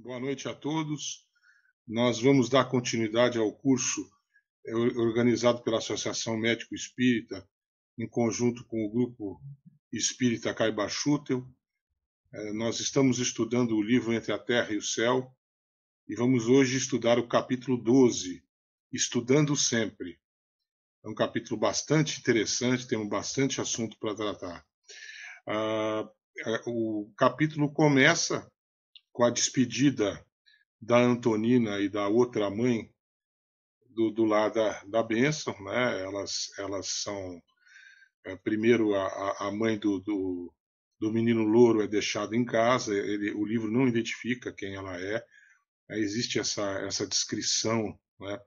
Boa noite a todos. Nós vamos dar continuidade ao curso organizado pela Associação Médico Espírita, em conjunto com o Grupo Espírita Caiba Schutel. Nós estamos estudando o livro Entre a Terra e o Céu e vamos hoje estudar o capítulo 12, Estudando Sempre. É um capítulo bastante interessante, temos bastante assunto para tratar. O capítulo começa com a despedida da Antonina e da outra mãe do lar da bênção, né? Elas são primeiro a mãe do menino louro é deixada em casa. O livro não identifica quem ela é. Existe essa descrição, né,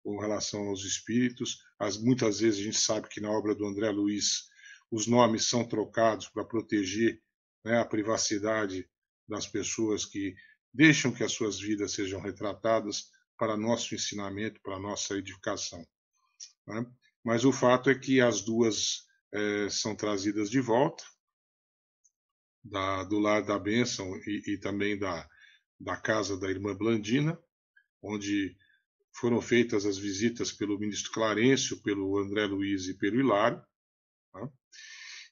com relação aos espíritos. Muitas vezes a gente sabe que na obra do André Luiz os nomes são trocados para proteger, né, a privacidade das pessoas que deixam que as suas vidas sejam retratadas para nosso ensinamento, para nossa edificação, né? Mas o fato é que as duas são trazidas de volta do lar da bênção e também da casa da irmã Blandina, onde foram feitas as visitas pelo ministro Clarencio, pelo André Luiz e pelo Hilário, né?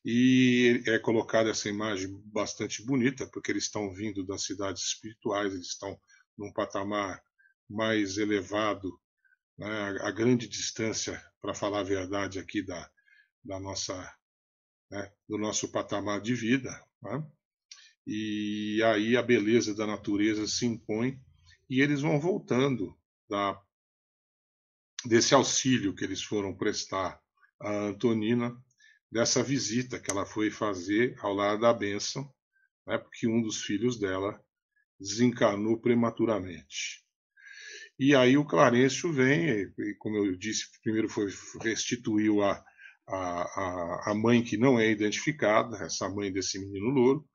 E é colocada essa imagem bastante bonita, porque eles estão vindo das cidades espirituais, eles estão num patamar mais elevado, né, a grande distância, para falar a verdade aqui, da nossa, né, do nosso patamar de vida, né? E aí a beleza da natureza se impõe e eles vão voltando desse auxílio que eles foram prestar a Antonina, dessa visita que ela foi fazer ao lar da bênção, né, porque um dos filhos dela desencarnou prematuramente. E aí o Clarencio vem, e como eu disse, primeiro restituiu a mãe que não é identificada, essa mãe desse menino louro.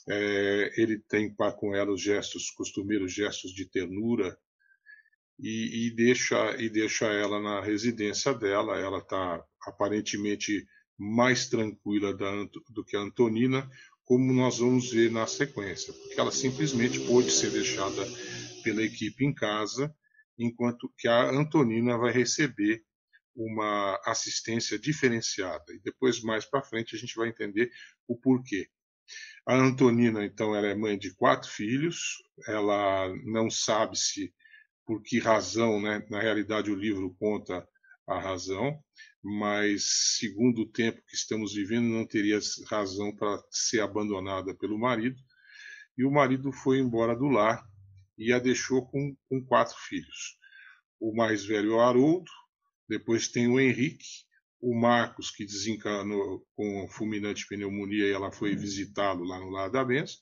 Ele tem com ela os costumeiros gestos de ternura, e deixa ela na residência dela. Ela está aparentemente mais tranquila do que a Antonina, como nós vamos ver na sequência, porque ela simplesmente pôde ser deixada pela equipe em casa, enquanto que a Antonina vai receber uma assistência diferenciada. E depois, mais para frente, a gente vai entender o porquê. A Antonina, então, ela é mãe de 4 filhos. Ela não sabe se por que razão, né? Na realidade, o livro conta a razão, mas segundo o tempo que estamos vivendo, não teria razão para ser abandonada pelo marido. E o marido foi embora do lar e a deixou com 4 filhos. O mais velho é o Haroldo, depois tem o Henrique, o Marcos, que desencarnou com fulminante pneumonia, e ela foi visitá-lo lá no lar da bênção,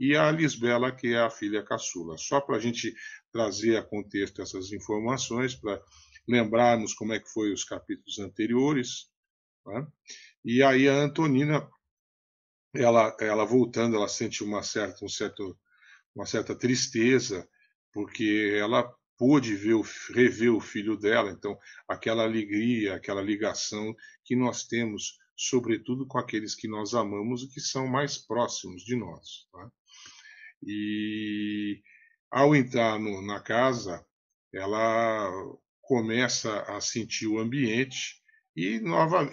e a Lisbela, que é a filha caçula. Só para a gente trazer a contexto essas informações, para lembrarmos como é que foi os capítulos anteriores, né? E aí a Antonina, ela voltando, ela sente uma certa tristeza, porque ela pôde rever o filho dela. Então, aquela alegria, aquela ligação que nós temos, sobretudo com aqueles que nós amamos e que são mais próximos de nós, tá? E ao entrar na casa, ela começa a sentir o ambiente e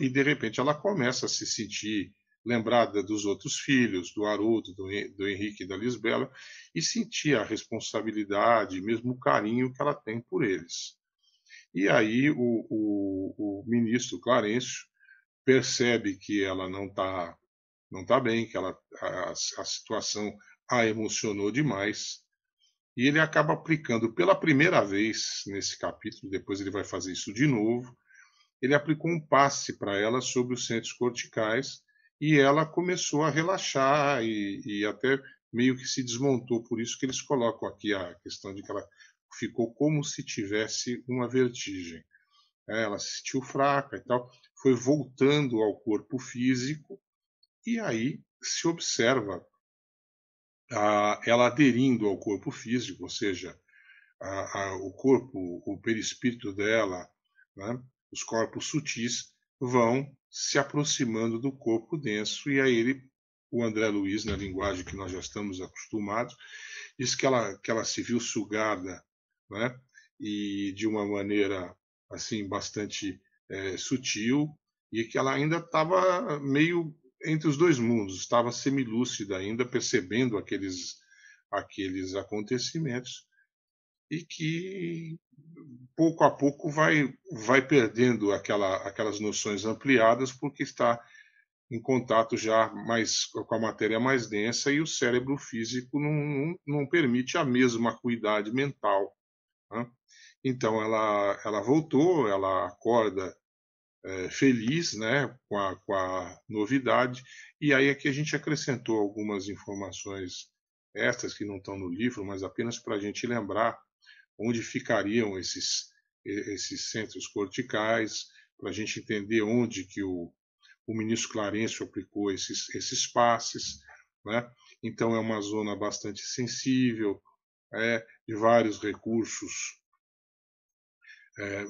de repente ela começa a se sentir lembrada dos outros filhos, do Haroldo, do Henrique e da Lisbela, e sentir a responsabilidade, mesmo o carinho que ela tem por eles. E aí o ministro Clarencio percebe que ela não tá bem, que a situação a emocionou demais, e ele acaba aplicando pela primeira vez nesse capítulo, depois ele vai fazer isso de novo. Ele aplicou um passe para ela sobre os centros corticais, e ela começou a relaxar e até meio que se desmontou. Por isso que eles colocam aqui a questão de que ela ficou como se tivesse uma vertigem. Ela se sentiu fraca e tal, foi voltando ao corpo físico, e aí se observa ela aderindo ao corpo físico, ou seja, o corpo, o perispírito dela, né, os corpos sutis vão se aproximando do corpo denso, e aí o André Luiz, na linguagem que nós já estamos acostumados, Diz que ela se viu sugada, né? E de uma maneira assim bastante sutil, e que ela ainda estava meio entre os dois mundos, estava semilúcida ainda, percebendo aqueles acontecimentos, e que pouco a pouco vai perdendo aquelas noções ampliadas, porque está em contato já mais com a matéria mais densa, e o cérebro físico não permite a mesma acuidade mental, né? Então ela voltou, ela acorda feliz, né, com a novidade, e aí aqui a gente acrescentou algumas informações estas que não estão no livro, mas apenas para a gente lembrar onde ficariam esses centros corticais, para a gente entender onde que o ministro Clarencio aplicou esses passes, né? Então é uma zona bastante sensível, de vários recursos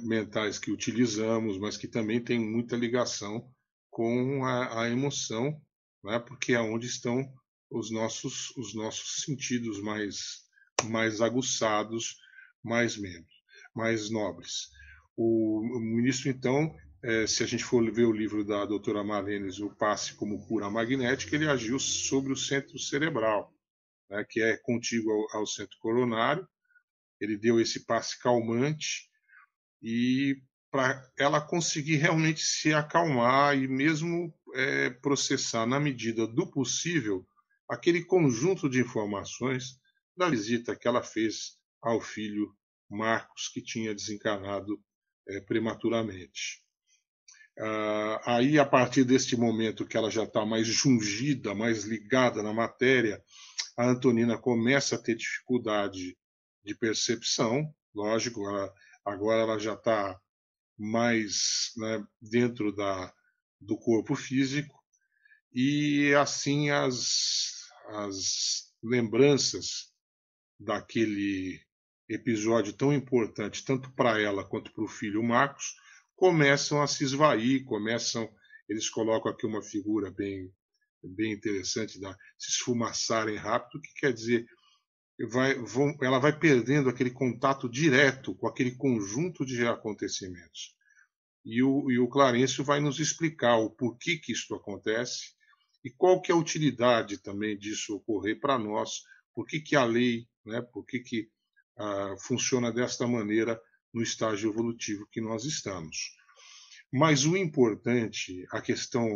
mentais que utilizamos, mas que também tem muita ligação com a emoção, né? Porque é onde estão os nossos sentidos mais aguçados, mais nobres. O ministro, então, se a gente for ver o livro da doutora Marlenes, O Passe como Cura Magnética, ele agiu sobre o centro cerebral, né, que é contíguo ao centro coronário. Ele deu esse passe calmante, e para ela conseguir realmente se acalmar e mesmo processar, na medida do possível, aquele conjunto de informações da visita que ela fez ao filho Marcos, que tinha desencarnado prematuramente. Aí, a partir deste momento que ela já está mais jungida, mais ligada na matéria, a Antonina começa a ter dificuldade de percepção, lógico, agora ela já está mais, né, dentro do corpo físico, e assim as lembranças daquele episódio tão importante, tanto para ela quanto para o filho Marcos, começam a se esvair, eles colocam aqui uma figura bem interessante, se esfumaçarem rápido, que quer dizer ela vai perdendo aquele contato direto com aquele conjunto de acontecimentos. E o Clarencio vai nos explicar o porquê que isso acontece e qual que é a utilidade também disso ocorrer para nós, por que a lei, né, por que funciona desta maneira no estágio evolutivo que nós estamos. Mas o importante, a questão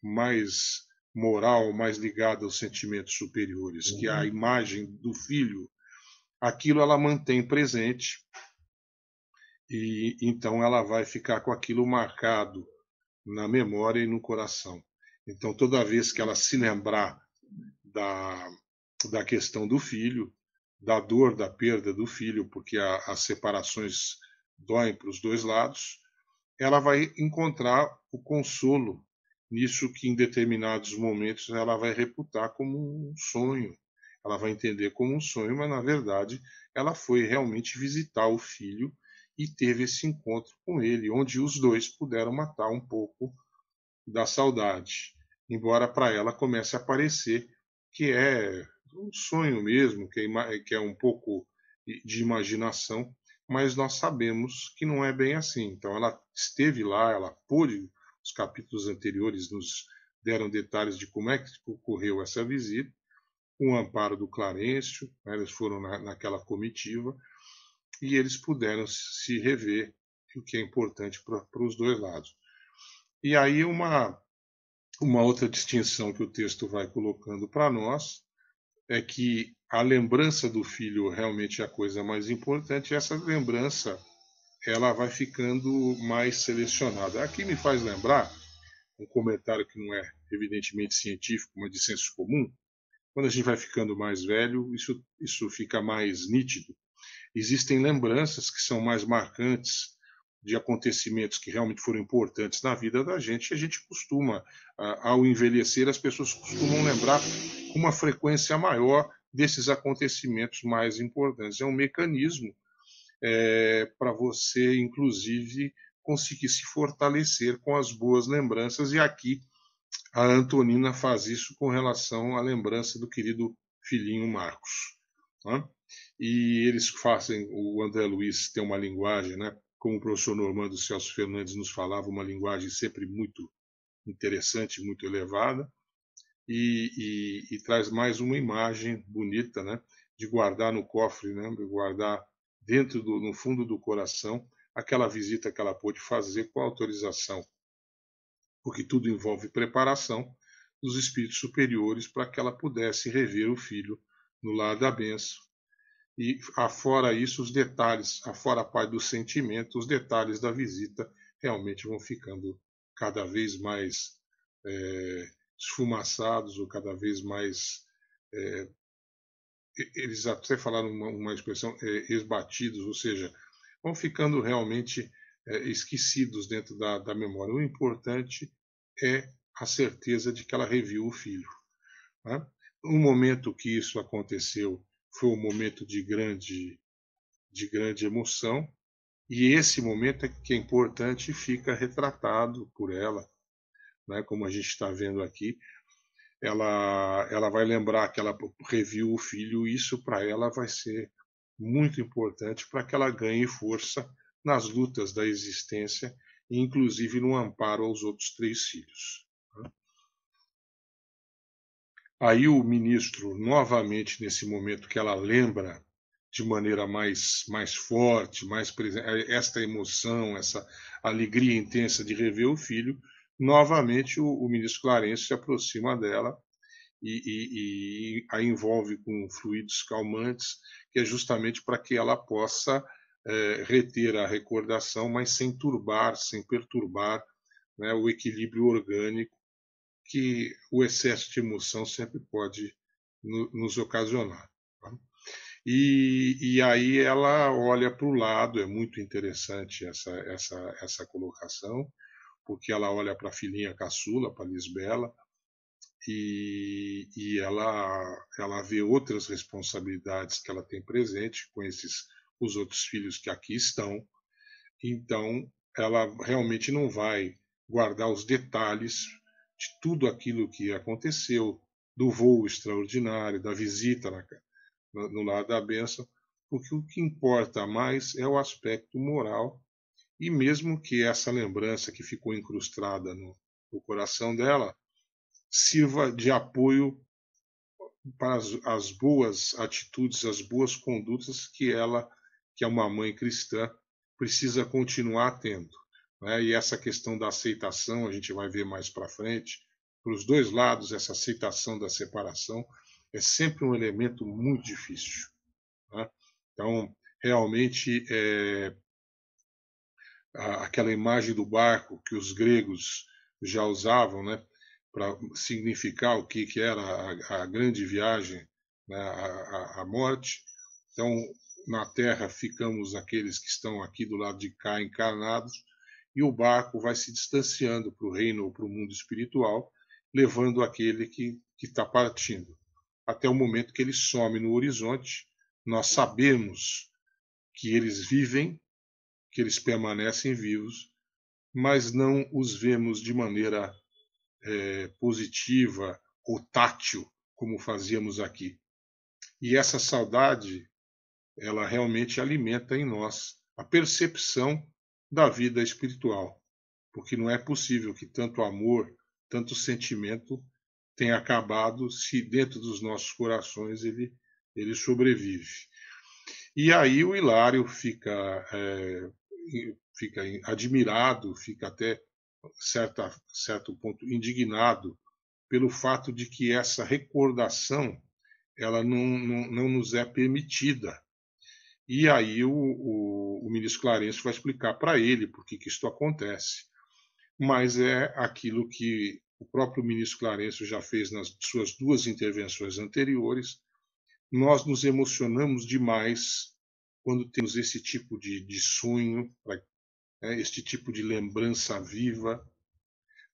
mais moral, mais ligada aos sentimentos superiores, que é a imagem do filho, aquilo ela mantém presente, e então ela vai ficar com aquilo marcado na memória e no coração. Então, toda vez que ela se lembrar da questão do filho, da dor da perda do filho, porque as separações doem para os dois lados, ela vai encontrar o consolo nisso que em determinados momentos ela vai reputar como um sonho. Ela vai entender como um sonho, mas na verdade ela foi realmente visitar o filho e teve esse encontro com ele, onde os dois puderam matar um pouco da saudade. Embora para ela comece a parecer que é um sonho mesmo, que é um pouco de imaginação, mas nós sabemos que não é bem assim. Então ela esteve lá, ela pôde, os capítulos anteriores nos deram detalhes de como é que ocorreu essa visita, com o amparo do Clarencio, né, eles foram naquela comitiva, e eles puderam se rever, o que é importante para os dois lados. E aí uma outra distinção que o texto vai colocando para nós é que a lembrança do filho realmente é a coisa mais importante, e essa lembrança ela vai ficando mais selecionada. Aqui me faz lembrar um comentário que não é evidentemente científico, mas de senso comum. Quando a gente vai ficando mais velho, isso fica mais nítido. Existem lembranças que são mais marcantes de acontecimentos que realmente foram importantes na vida da gente, e a gente costuma, ao envelhecer, as pessoas costumam lembrar com uma frequência maior desses acontecimentos mais importantes. É um mecanismo para você, inclusive, conseguir se fortalecer com as boas lembranças, e aqui a Antonina faz isso com relação à lembrança do querido filhinho Marcos. né? E eles fazem, o André Luiz tem uma linguagem, né? Como o professor Normando Celso Fernandes nos falava, uma linguagem sempre muito interessante, muito elevada, e traz mais uma imagem bonita, né? De guardar no cofre, né? De guardar no fundo do coração, aquela visita que ela pôde fazer com a autorização, porque tudo envolve preparação dos espíritos superiores para que ela pudesse rever o filho no lar da bênção. E, afora isso, os detalhes, afora a parte do sentimento, os detalhes da visita realmente vão ficando cada vez mais esfumaçados, ou cada vez mais. É, eles até falaram uma expressão, esbatidos, ou seja, vão ficando realmente esquecidos dentro da memória. O importante é a certeza de que ela reviu o filho. Né? O momento que isso aconteceu foi um momento de grande emoção, e esse momento que é importante fica retratado por ela, né? Como a gente está vendo aqui, ela vai lembrar que ela reviu o filho, e isso para ela vai ser muito importante para que ela ganhe força nas lutas da existência, inclusive no amparo aos outros 3 filhos. Aí o ministro, novamente, nesse momento que ela lembra de maneira mais forte, mais presente, esta emoção, essa alegria intensa de rever o filho, novamente o ministro Clarence se aproxima dela e a envolve com fluidos calmantes, que é justamente para que ela possa reter a recordação, mas sem turbar, sem perturbar, né, o equilíbrio orgânico que o excesso de emoção sempre pode nos ocasionar. Tá? E aí ela olha para o lado, é muito interessante essa colocação, porque ela olha para a filhinha caçula, para a Lisbela, e ela vê outras responsabilidades que ela tem presente com os outros filhos que aqui estão. Então, ela realmente não vai guardar os detalhes de tudo aquilo que aconteceu, do voo extraordinário, da visita no lar da bênção, porque o que importa mais é o aspecto moral, e mesmo que essa lembrança que ficou incrustada no coração dela sirva de apoio para as boas atitudes, as boas condutas que é uma mãe cristã, precisa continuar tendo. Né? E essa questão da aceitação, a gente vai ver mais para frente, para os 2 lados, essa aceitação da separação é sempre um elemento muito difícil. Né? Então, realmente, aquela imagem do barco que os gregos já usavam, né, para significar o que era a grande viagem, né, a morte. Então, na Terra ficamos aqueles que estão aqui do lado de cá encarnados, e o barco vai se distanciando para o reino ou para o mundo espiritual, levando aquele que está partindo, até o momento que ele some no horizonte. Nós sabemos que eles vivem, que eles permanecem vivos, mas não os vemos de maneira positiva ou tátil, como fazíamos aqui. E essa saudade, ela realmente alimenta em nós a percepção da vida espiritual, porque não é possível que tanto amor, tanto sentimento tenha acabado se dentro dos nossos corações ele sobrevive. E aí o Hilário fica admirado, fica até certo ponto indignado pelo fato de que essa recordação ela não nos é permitida. E aí o ministro Clarence vai explicar para ele por que isto acontece. Mas é aquilo que o próprio ministro Clarence já fez nas suas 2 intervenções anteriores. Nós nos emocionamos demais quando temos esse tipo de sonho, este tipo de lembrança viva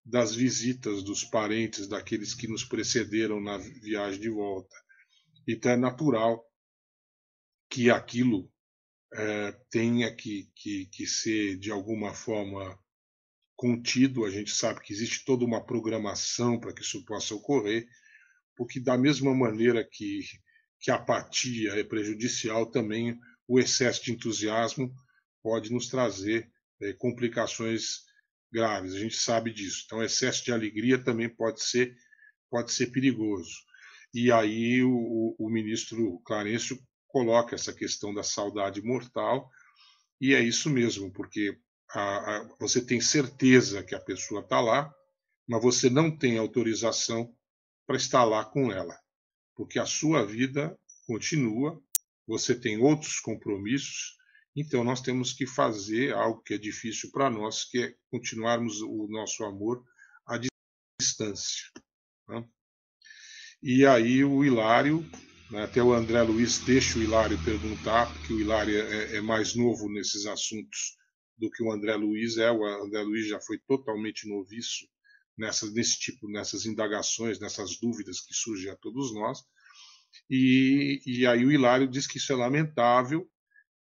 das visitas dos parentes, daqueles que nos precederam na viagem de volta. Então é natural que aquilo tenha que ser, de alguma forma, contido. A gente sabe que existe toda uma programação para que isso possa ocorrer, porque da mesma maneira que que a apatia é prejudicial, também o excesso de entusiasmo pode nos trazer complicações graves. A gente sabe disso. Então, excesso de alegria também pode ser perigoso. E aí o ministro Clarencio coloca essa questão da saudade mortal, e é isso mesmo, porque você tem certeza que a pessoa está lá, mas você não tem autorização para estar lá com ela, porque a sua vida continua, você tem outros compromissos, então nós temos que fazer algo que é difícil para nós, que é continuarmos o nosso amor à distância. Né? E aí o Hilário, né, até o André Luiz deixa o Hilário perguntar, porque o Hilário é mais novo nesses assuntos do que o André Luiz é. O André Luiz já foi totalmente noviço nessas indagações, nessas dúvidas que surgem a todos nós. E aí o Hilário diz que isso é lamentável,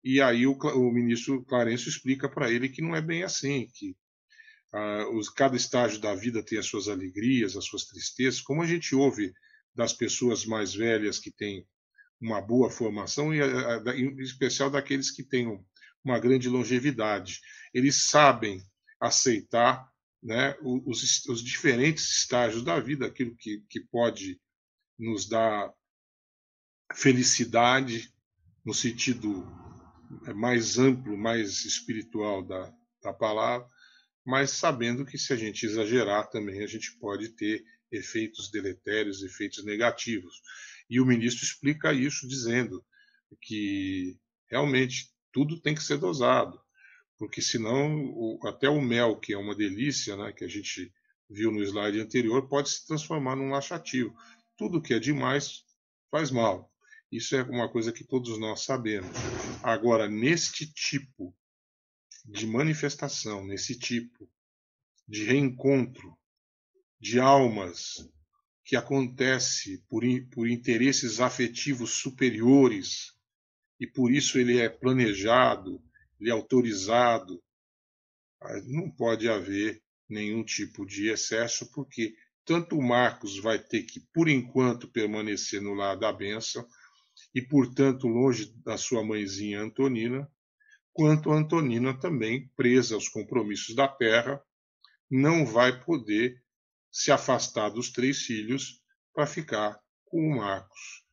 e aí o ministro Clarencio explica para ele que não é bem assim, que cada estágio da vida tem as suas alegrias, as suas tristezas, como a gente ouve das pessoas mais velhas que têm uma boa formação, e em especial daqueles que têm uma grande longevidade. Eles sabem aceitar, né, os diferentes estágios da vida, aquilo que pode nos dar felicidade, no sentido mais amplo, mais espiritual da palavra, mas sabendo que se a gente exagerar também a gente pode ter efeitos deletérios, efeitos negativos. E o ministro explica isso dizendo que realmente tudo tem que ser dosado, porque senão até o mel, que é uma delícia, né, que a gente viu no slide anterior, pode se transformar num laxativo. Tudo que é demais faz mal. Isso é uma coisa que todos nós sabemos. Agora, neste tipo de manifestação, nesse tipo de reencontro de almas que acontece por interesses afetivos superiores, e por isso ele é planejado, ele é autorizado, não pode haver nenhum tipo de excesso, porque tanto o Marcos vai ter que, por enquanto, permanecer no lar da bênção, e, portanto, longe da sua mãezinha Antonina, quanto a Antonina também, presa aos compromissos da terra, não vai poder se afastar dos 3 filhos para ficar com o Marcos,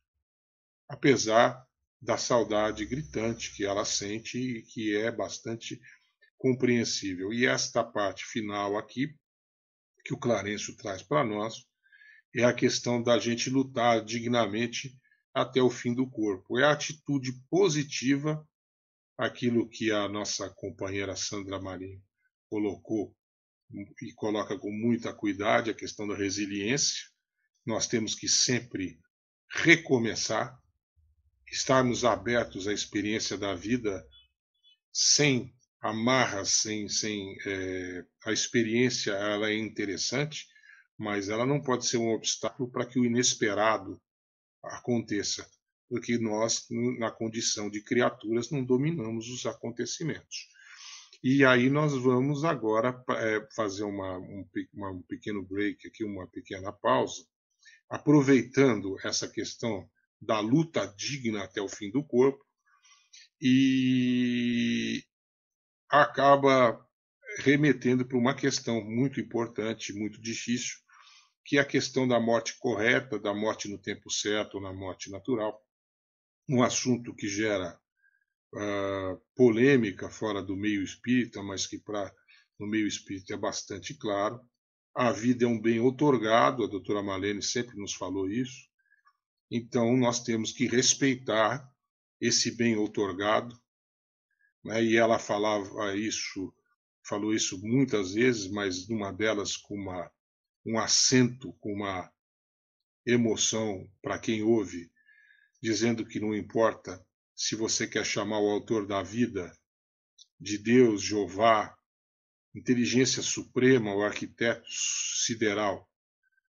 apesar da saudade gritante que ela sente e que é bastante compreensível. E esta parte final aqui, que o Clarencio traz para nós, é a questão da gente lutar dignamente até o fim do corpo. É a atitude positiva, aquilo que a nossa companheira Sandra Marinho colocou e coloca com muita cuidado, a questão da resiliência. Nós temos que sempre recomeçar, estarmos abertos à experiência da vida sem amarras, sem a experiência ela é interessante, mas ela não pode ser um obstáculo para que o inesperado aconteça, porque nós, na condição de criaturas, não dominamos os acontecimentos. E aí nós vamos agora fazer um pequeno break aqui, uma pequena pausa, aproveitando essa questão da luta digna até o fim do corpo, e acaba remetendo para uma questão muito importante, muito difícil, que é a questão da morte correta, da morte no tempo certo ou na morte natural, um assunto que gera polêmica fora do meio espírita, mas que no meio espírita é bastante claro. A vida é um bem outorgado, a doutora Malene sempre nos falou isso, então nós temos que respeitar esse bem outorgado, né? E ela falou isso muitas vezes, mas numa delas com um acento, com uma emoção para quem ouve, dizendo que não importa se você quer chamar o autor da vida de Deus, Jeová, inteligência suprema, o arquiteto sideral,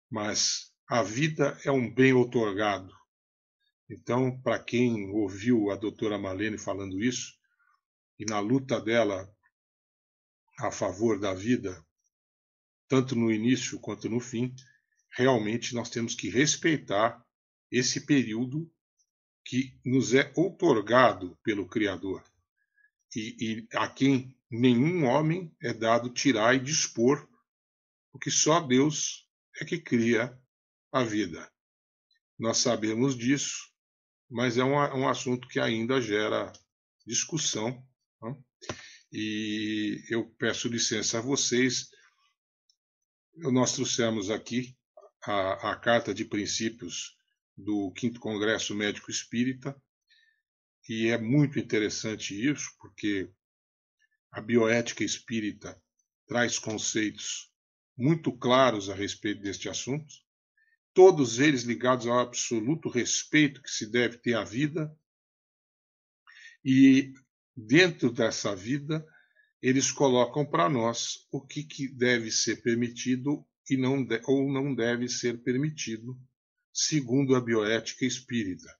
mas a vida é um bem outorgado. Então, para quem ouviu a doutora Malene falando isso, e na luta dela a favor da vida, tanto no início quanto no fim, realmente nós temos que respeitar esse período que nos é outorgado pelo Criador e a quem nenhum homem é dado tirar e dispor, porque só Deus é que cria a vida. Nós sabemos disso, mas é um assunto que ainda gera discussão, né? E eu peço licença a vocês. Nós trouxemos aqui a Carta de Princípios do 5º Congresso Médico Espírita, e é muito interessante isso, porque a bioética espírita traz conceitos muito claros a respeito deste assunto, todos eles ligados ao absoluto respeito que se deve ter à vida, e dentro dessa vida eles colocam para nós o que deve ser permitido e ou não deve ser permitido, segundo a bioética espírita.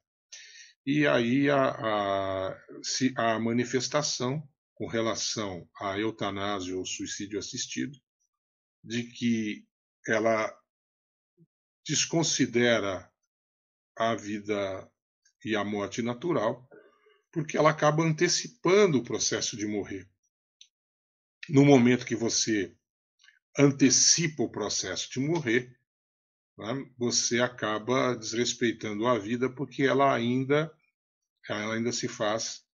E aí a manifestação com relação à eutanásia ou suicídio assistido, de que ela desconsidera a vida e a morte natural, porque ela acaba antecipando o processo de morrer. No momento que você antecipa o processo de morrer, né, você acaba desrespeitando a vida, porque ela ainda se faz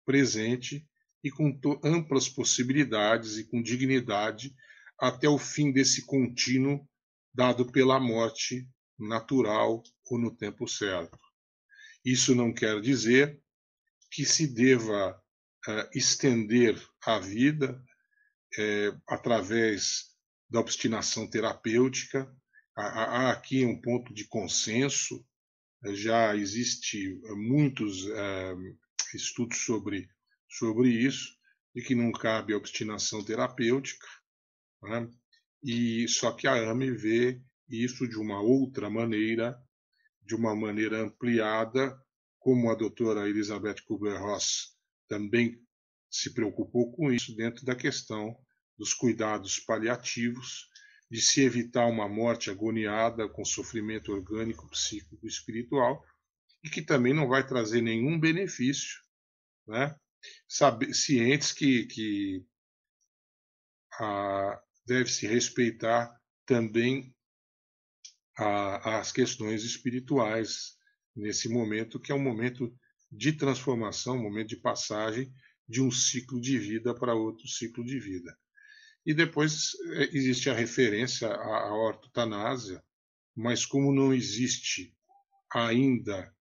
presente e com amplas possibilidades e com dignidade até o fim desse contínuo dado pela morte natural ou no tempo certo. Isso não quer dizer que se deva estender a vida através da obstinação terapêutica. Há aqui um ponto de consenso, já existe muitos estudos sobre isso, e que não cabe a obstinação terapêutica, né? E só que a AME vê isso de uma outra maneira, de uma maneira ampliada, como a doutora Elizabeth Kubler-Ross também se preocupou com isso dentro da questão dos cuidados paliativos, de se evitar uma morte agoniada com sofrimento orgânico, psíquico e espiritual, e que também não vai trazer nenhum benefício, né? Cientes que deve-se respeitar também as questões espirituais nesse momento, que é um momento de transformação, um momento de passagem de um ciclo de vida para outro ciclo de vida. E depois existe a referência à ortotanásia, mas como não existe ainda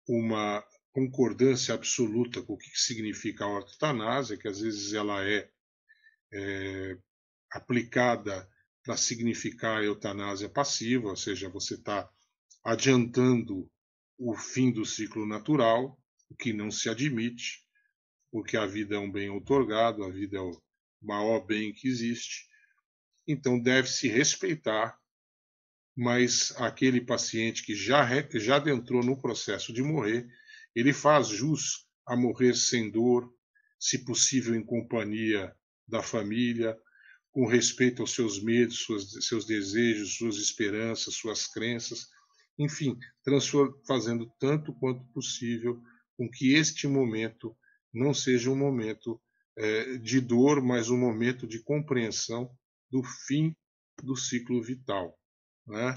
uma concordância absoluta com o que significa a ortotanásia, que às vezes ela é aplicada para significar a eutanásia passiva, ou seja, você está adiantando o fim do ciclo natural, o que não se admite, porque a vida é um bem outorgado, a vida é o maior bem que existe. Então deve-se respeitar, mas aquele paciente que já adentrou no processo de morrer, ele faz jus a morrer sem dor, se possível em companhia da família, com respeito aos seus medos, seus desejos, suas esperanças, suas crenças, enfim, fazendo tanto quanto possível com que este momento não seja um momento de dor, mas um momento de compreensão do fim do ciclo vital, né?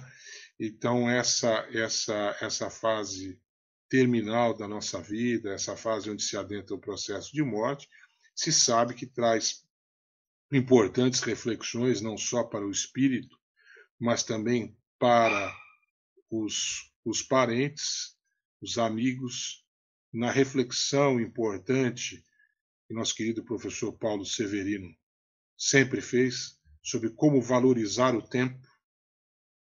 Então essa fase terminal da nossa vida, essa fase onde se adentra o processo de morte, se sabe que traz importantes reflexões não só para o espírito, mas também para os parentes, os amigos, na reflexão importante que nosso querido professor Paulo Severino sempre fez sobre como valorizar o tempo,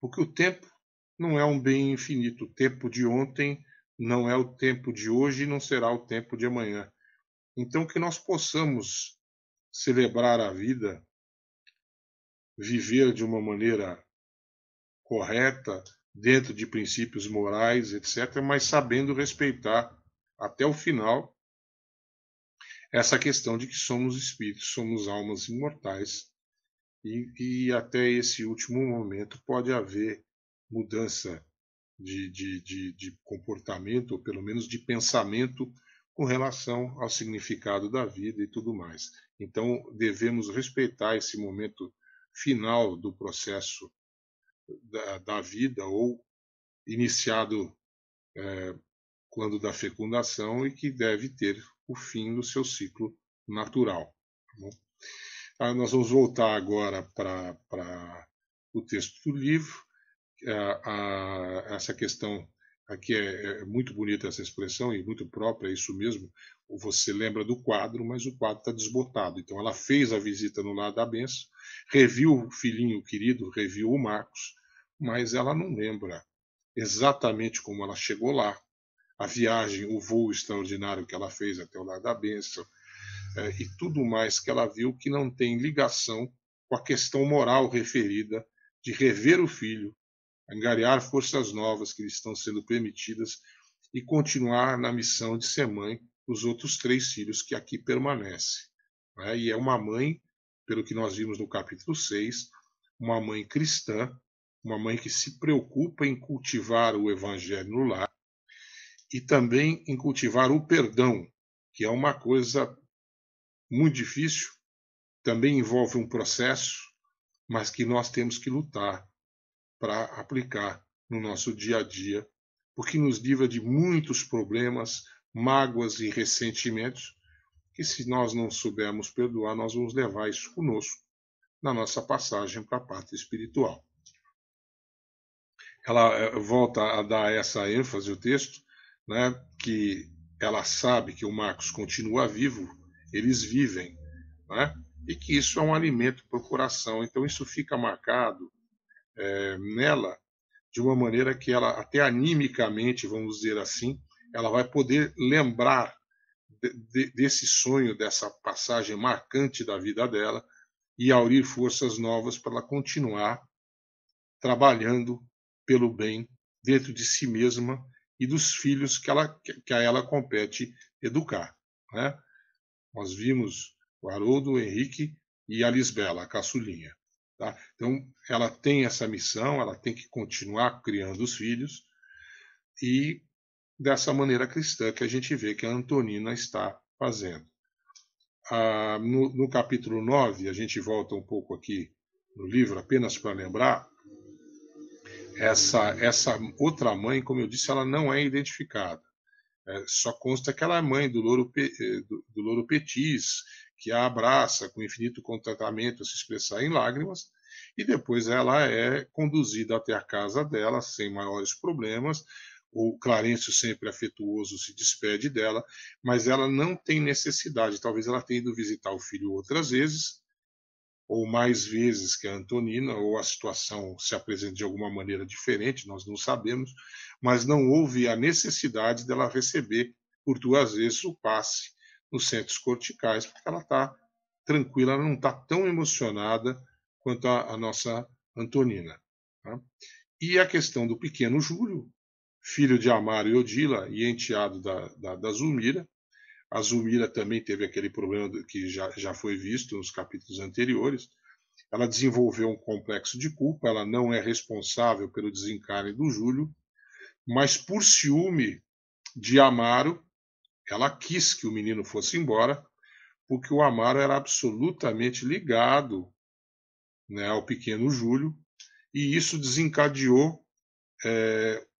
porque o tempo não é um bem infinito. O tempo de ontem não é o tempo de hoje e não será o tempo de amanhã. Então, que nós possamos celebrar a vida, viver de uma maneira correta, dentro de princípios morais, etc., mas sabendo respeitar até o final essa questão de que somos espíritos, somos almas imortais, e até esse último momento pode haver mudança de comportamento, ou pelo menos de pensamento, com relação ao significado da vida e tudo mais. Então, devemos respeitar esse momento final do processo da vida, ou iniciado quando da fecundação, e que deve ter o fim do seu ciclo natural. Tá bom? Nós vamos voltar agora para o texto do livro. Essa questão aqui é muito bonita, essa expressão, e muito própria, é isso mesmo. Você lembra do quadro, mas o quadro está desbotado. Então ela fez a visita no lar da benção, reviu o filhinho querido, reviu o Marcos, mas ela não lembra exatamente como ela chegou lá, a viagem, o voo extraordinário que ela fez até o lar da benção, e tudo mais que ela viu que não tem ligação com a questão moral referida de rever o filho, angariar forças novas que lhe estão sendo permitidas e continuar na missão de ser mãe dos outros 3 filhos que aqui permanecem. E é uma mãe, pelo que nós vimos no capítulo 6, uma mãe cristã, uma mãe que se preocupa em cultivar o evangelho no lar e também em cultivar o perdão, que é uma coisa muito difícil, também envolve um processo, mas que nós temos que lutar para aplicar no nosso dia a dia, porque nos livra de muitos problemas, mágoas e ressentimentos, que se nós não soubermos perdoar, nós vamos levar isso conosco na nossa passagem para a pátria espiritual. Ela volta a dar essa ênfase ao texto, né, que ela sabe que o Marcos continua vivo, eles vivem, né, e que isso é um alimento para o coração. Então isso fica marcado nela de uma maneira que ela, até animicamente, vamos dizer assim, ela vai poder lembrar desse sonho, dessa passagem marcante da vida dela, e aurir forças novas para ela continuar trabalhando pelo bem dentro de si mesma e dos filhos que a ela compete educar. Né? Nós vimos o Haroldo, o Henrique e a Lisbela, a caçulinha. Tá? Então, ela tem essa missão, ela tem que continuar criando os filhos, e dessa maneira cristã que a gente vê que a Antonina está fazendo. No capítulo 9, a gente volta um pouco aqui no livro, apenas para lembrar, essa outra mãe, como eu disse, ela não é identificada. Só consta que ela é mãe do louro Petis, que a abraça com infinito contentamento a se expressar em lágrimas, e depois ela é conduzida até a casa dela sem maiores problemas. O Clarencio, sempre afetuoso, se despede dela, mas ela não tem necessidade. Talvez ela tenha ido visitar o filho outras vezes, ou mais vezes que a Antonina, ou a situação se apresenta de alguma maneira diferente, nós não sabemos, mas não houve a necessidade dela receber por 2 vezes o passe nos centros corticais, porque ela está tranquila, ela não está tão emocionada quanto a nossa Antonina. Tá? E a questão do pequeno Júlio, filho de Amaro e Odila e enteado da Zulmira. A Zulmira também teve aquele problema que já foi visto nos capítulos anteriores. Ela desenvolveu um complexo de culpa, ela não é responsável pelo desencarne do Júlio, mas por ciúme de Amaro, ela quis que o menino fosse embora, porque o Amaro era absolutamente ligado, né, ao pequeno Júlio, e isso desencadeou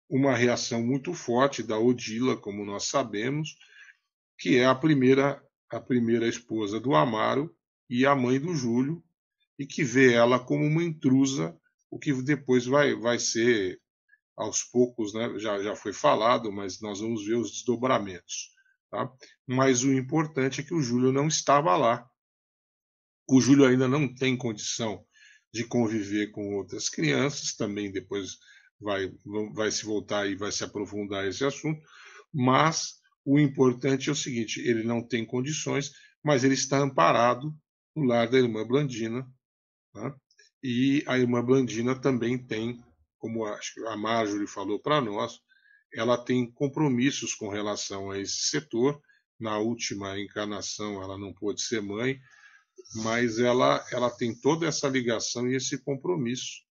uma reação muito forte da Odila, como nós sabemos, que é a primeira esposa do Amaro e a mãe do Júlio, e que vê ela como uma intrusa, o que depois vai ser, aos poucos, né, já foi falado, mas nós vamos ver os desdobramentos. Tá? Mas o importante é que o Júlio não estava lá. O Júlio ainda não tem condição de conviver com outras crianças, também depois vai se voltar e vai se aprofundar esse assunto, mas o importante é o seguinte, ele não tem condições, mas ele está amparado no lar da irmã Blandina, tá? E a irmã Blandina também tem, como a Marjorie falou para nós, ela tem compromissos com relação a esse setor. Na última encarnação ela não pôde ser mãe, mas ela tem toda essa ligação e esse compromisso.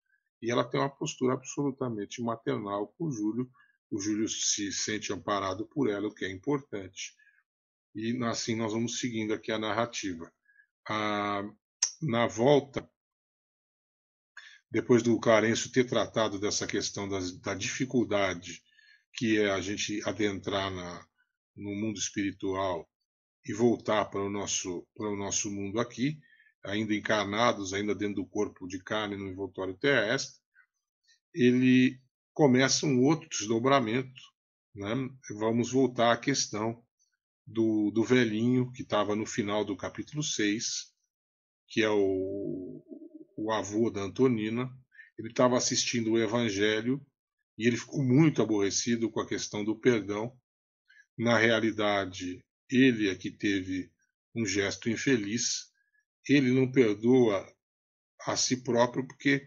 e ela tem uma postura absolutamente maternal com o Júlio. O Júlio se sente amparado por ela, o que é importante. E assim nós vamos seguindo aqui a narrativa. Na volta, depois do Clarencio ter tratado dessa questão da dificuldade que é a gente adentrar no mundo espiritual e voltar para o nosso mundo aqui, ainda encarnados, ainda dentro do corpo de carne no envoltório terrestre, ele começa um outro desdobramento. Né? Vamos voltar à questão do velhinho que estava no final do capítulo 6, que é o avô da Antonina. Ele estava assistindo o Evangelho e ele ficou muito aborrecido com a questão do perdão. Na realidade, ele é que teve um gesto infeliz. Ele não perdoa a si próprio porque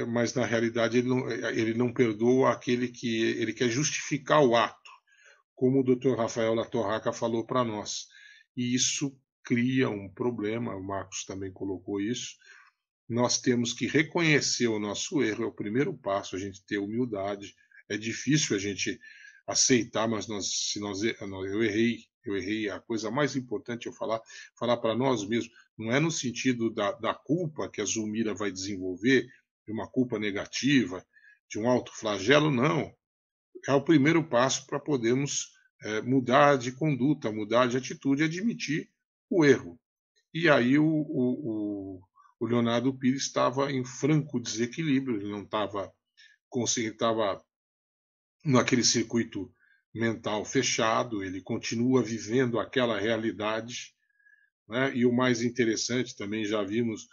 mas na realidade ele não perdoa aquele que ele quer justificar o ato, como o Dr. Rafael Latorraca falou para nós. E isso cria um problema, o Marcos também colocou isso. Nós temos que reconhecer o nosso erro, é o primeiro passo, a gente ter humildade. É difícil a gente aceitar, mas eu errei. A coisa mais importante é falar para nós mesmos. Não é no sentido da culpa que a Zulmira vai desenvolver, de uma culpa negativa, de um autoflagelo, não. É o primeiro passo para podermos mudar de conduta, mudar de atitude e admitir o erro. E aí o Leonardo Pires estava em franco desequilíbrio, ele não estava conseguindo, estava naquele circuito mental fechado, ele continua vivendo aquela realidade, né? E o mais interessante, também já vimos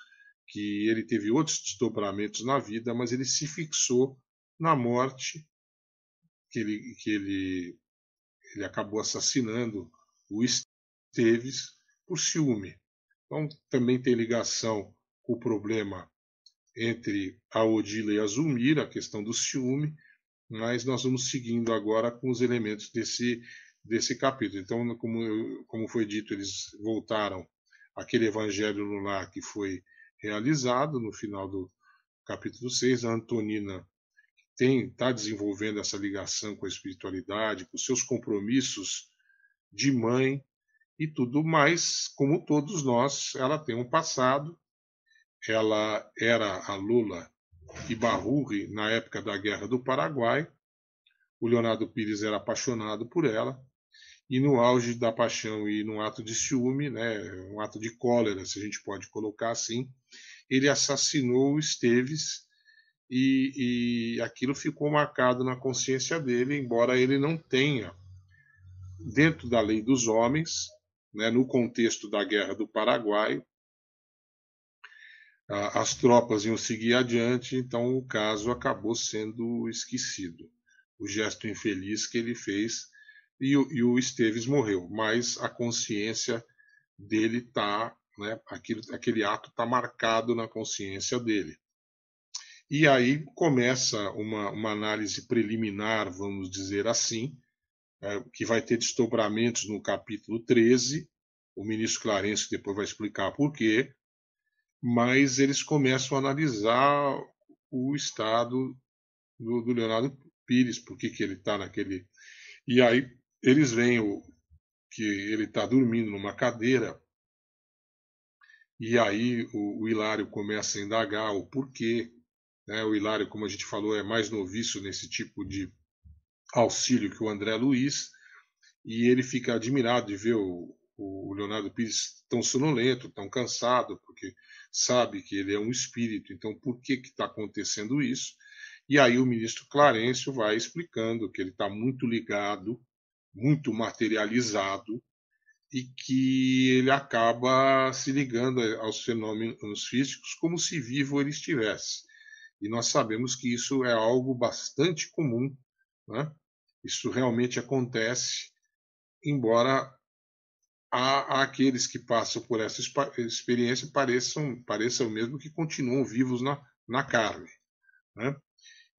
que ele teve outros desdobramentos na vida, mas ele se fixou na morte, que ele acabou assassinando o Esteves por ciúme. Então, também tem ligação com o problema entre a Odila e a Zulmira, a questão do ciúme, mas nós vamos seguindo agora com os elementos desse capítulo. Então, como foi dito, eles voltaram àquele evangelho no lar que foi realizado no final do capítulo 6. A Antonina está desenvolvendo essa ligação com a espiritualidade, com seus compromissos de mãe e tudo mais, como todos nós, ela tem um passado. Ela era a Lula Ibarruri na época da Guerra do Paraguai. O Leonardo Pires era apaixonado por ela. E no auge da paixão e num ato de ciúme, né, um ato de cólera, se a gente pode colocar assim, ele assassinou o Esteves e aquilo ficou marcado na consciência dele, embora ele não tenha, dentro da lei dos homens, né, no contexto da Guerra do Paraguai, as tropas iam seguir adiante, então o caso acabou sendo esquecido. O gesto infeliz que ele fez e o Esteves morreu, mas a consciência dele está, né, aquele ato está marcado na consciência dele. E aí começa uma análise preliminar, vamos dizer assim, que vai ter desdobramentos no capítulo 13. O ministro Clarencio depois vai explicar por quê, mas eles começam a analisar o estado do Leonardo Pires, por que ele está naquele. E aí eles veem que ele está dormindo numa cadeira, e aí o Hilário começa a indagar o porquê. Né? O Hilário, como a gente falou, é mais noviço nesse tipo de auxílio que o André Luiz, e ele fica admirado de ver o Leonardo Pires tão sonolento, tão cansado, porque sabe que ele é um espírito, então por que está acontecendo isso? E aí o ministro Clarencio vai explicando que ele está muito ligado, muito materializado, e que ele acaba se ligando aos fenômenos físicos como se vivo ele estivesse. E nós sabemos que isso é algo bastante comum, né? Isso realmente acontece, embora aqueles que passam por essa experiência pareçam mesmo que continuam vivos na carne. Né?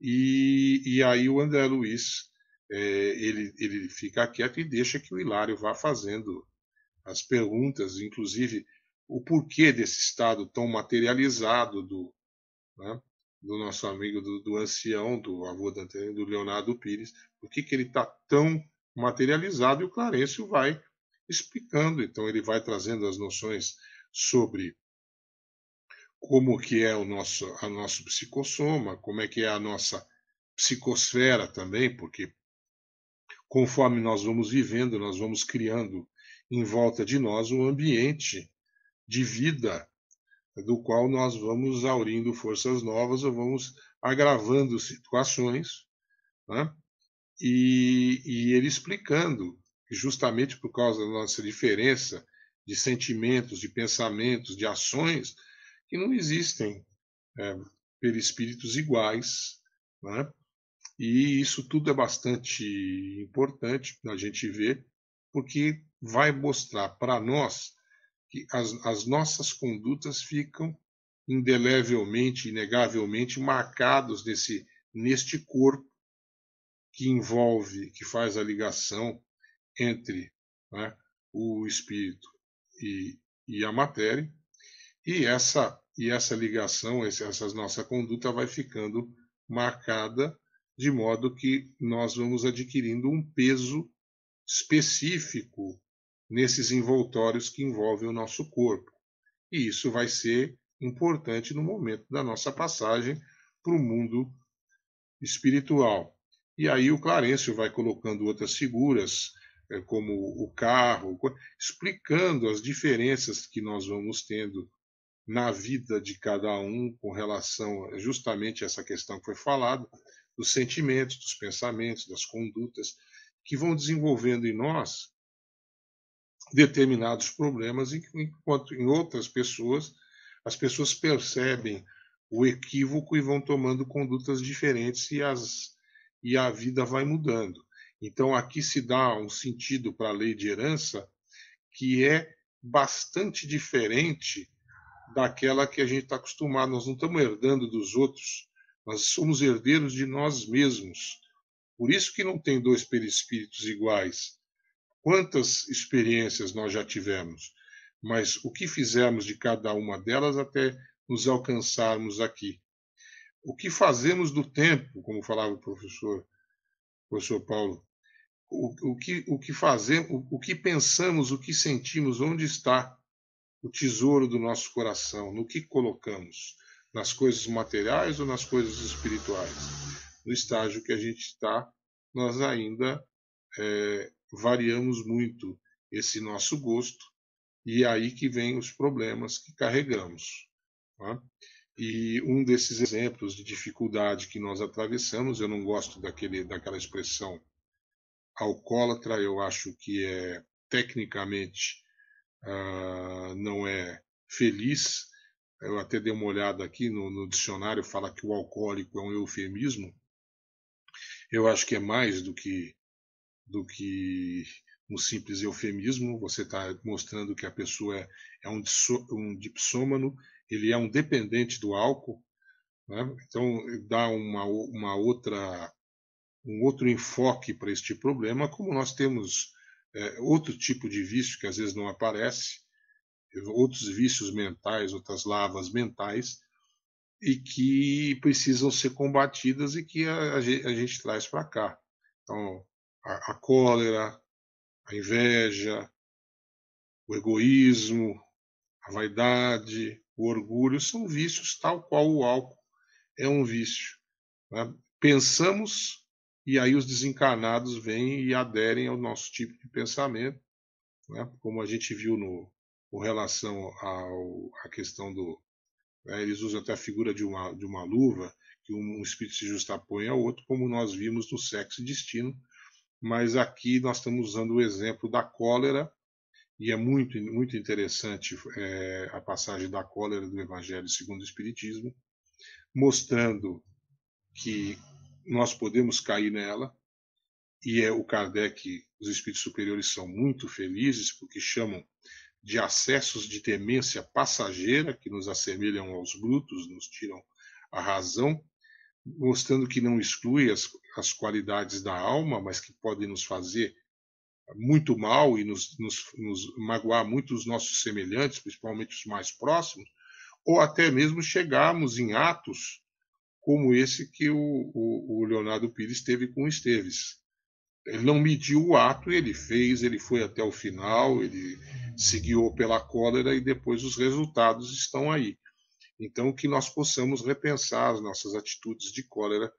E aí o André Luiz ele fica quieto e deixa que o Hilário vá fazendo as perguntas, inclusive o porquê desse estado tão materializado né, do nosso amigo do ancião, do avô da Antônia, do Leonardo Pires, por que ele está tão materializado, e o Clarencio vai explicando. Então ele vai trazendo as noções sobre como que é a nosso psicossoma, como é que é a nossa psicosfera também, porque conforme nós vamos vivendo, nós vamos criando em volta de nós um ambiente de vida do qual nós vamos aurindo forças novas ou vamos agravando situações, né? E ele explicando que justamente por causa da nossa diferença de sentimentos, de pensamentos, de ações, que não existem perispíritos iguais, né? E isso tudo é bastante importante a gente ver, porque vai mostrar para nós que as nossas condutas ficam indelevelmente, inegavelmente marcados neste corpo que envolve, que faz a ligação entre, né, o espírito e a matéria, e essa ligação, essa nossa conduta vai ficando marcada de modo que nós vamos adquirindo um peso específico nesses envoltórios que envolvem o nosso corpo. E isso vai ser importante no momento da nossa passagem para o mundo espiritual. E aí o Clarencio vai colocando outras figuras, como o carro, explicando as diferenças que nós vamos tendo na vida de cada um com relação justamente a essa questão que foi falada, dos sentimentos, dos pensamentos, das condutas, que vão desenvolvendo em nós determinados problemas, enquanto em outras pessoas, as pessoas percebem o equívoco e vão tomando condutas diferentes e a vida vai mudando. Então aqui se dá um sentido para a lei de herança que é bastante diferente daquela que a gente está acostumado. Nós não estamos herdando dos outros, nós somos herdeiros de nós mesmos. Por isso que não tem dois perispíritos iguais. Quantas experiências nós já tivemos, mas o que fizemos de cada uma delas até nos alcançarmos aqui. O que fazemos do tempo, como falava o professor Paulo, o que fazemos, o que pensamos, o que sentimos, onde está o tesouro do nosso coração, no que colocamos, nas coisas materiais ou nas coisas espirituais. No estágio que a gente está, nós ainda variamos muito esse nosso gosto, e é aí que vem os problemas que carregamos. Tá? E um desses exemplos de dificuldade que nós atravessamos, eu não gosto daquela expressão alcoólatra, eu acho que é tecnicamente não é feliz. Eu até dei uma olhada aqui no dicionário, fala que o alcoólico é um eufemismo. Eu acho que é mais do que um simples eufemismo. Você está mostrando que a pessoa é um dipsômano, ele é um dependente do álcool, né? Então dá um outro enfoque para este problema, como nós temos outro tipo de vício que às vezes não aparece, outros vícios mentais, outras lavas mentais, e que precisam ser combatidas e que a gente traz para cá. Então, a cólera, a inveja, o egoísmo, a vaidade, o orgulho são vícios tal qual o álcool é um vício. Né? Pensamos e aí os desencarnados vêm e aderem ao nosso tipo de pensamento, né? Como a gente viu com relação à questão do... Eles usam até a figura de uma luva, que um espírito se justapõe ao outro, como nós vimos no Sexo e Destino, mas aqui nós estamos usando o exemplo da cólera, e é muito, muito interessante a passagem da cólera do Evangelho segundo o Espiritismo, mostrando que nós podemos cair nela, e o Kardec, os espíritos superiores são muito felizes, porque chamam de acessos de demência passageira, que nos assemelham aos brutos, nos tiram a razão, mostrando que não exclui as qualidades da alma, mas que podem nos fazer muito mal e nos magoar muito os nossos semelhantes, principalmente os mais próximos, ou até mesmo chegarmos em atos como esse que o Leonardo Pires teve com o Esteves. Ele não mediu o ato, ele fez, ele foi até o final, ele se guiou pela cólera e depois os resultados estão aí. Então, que nós possamos repensar as nossas atitudes de cólera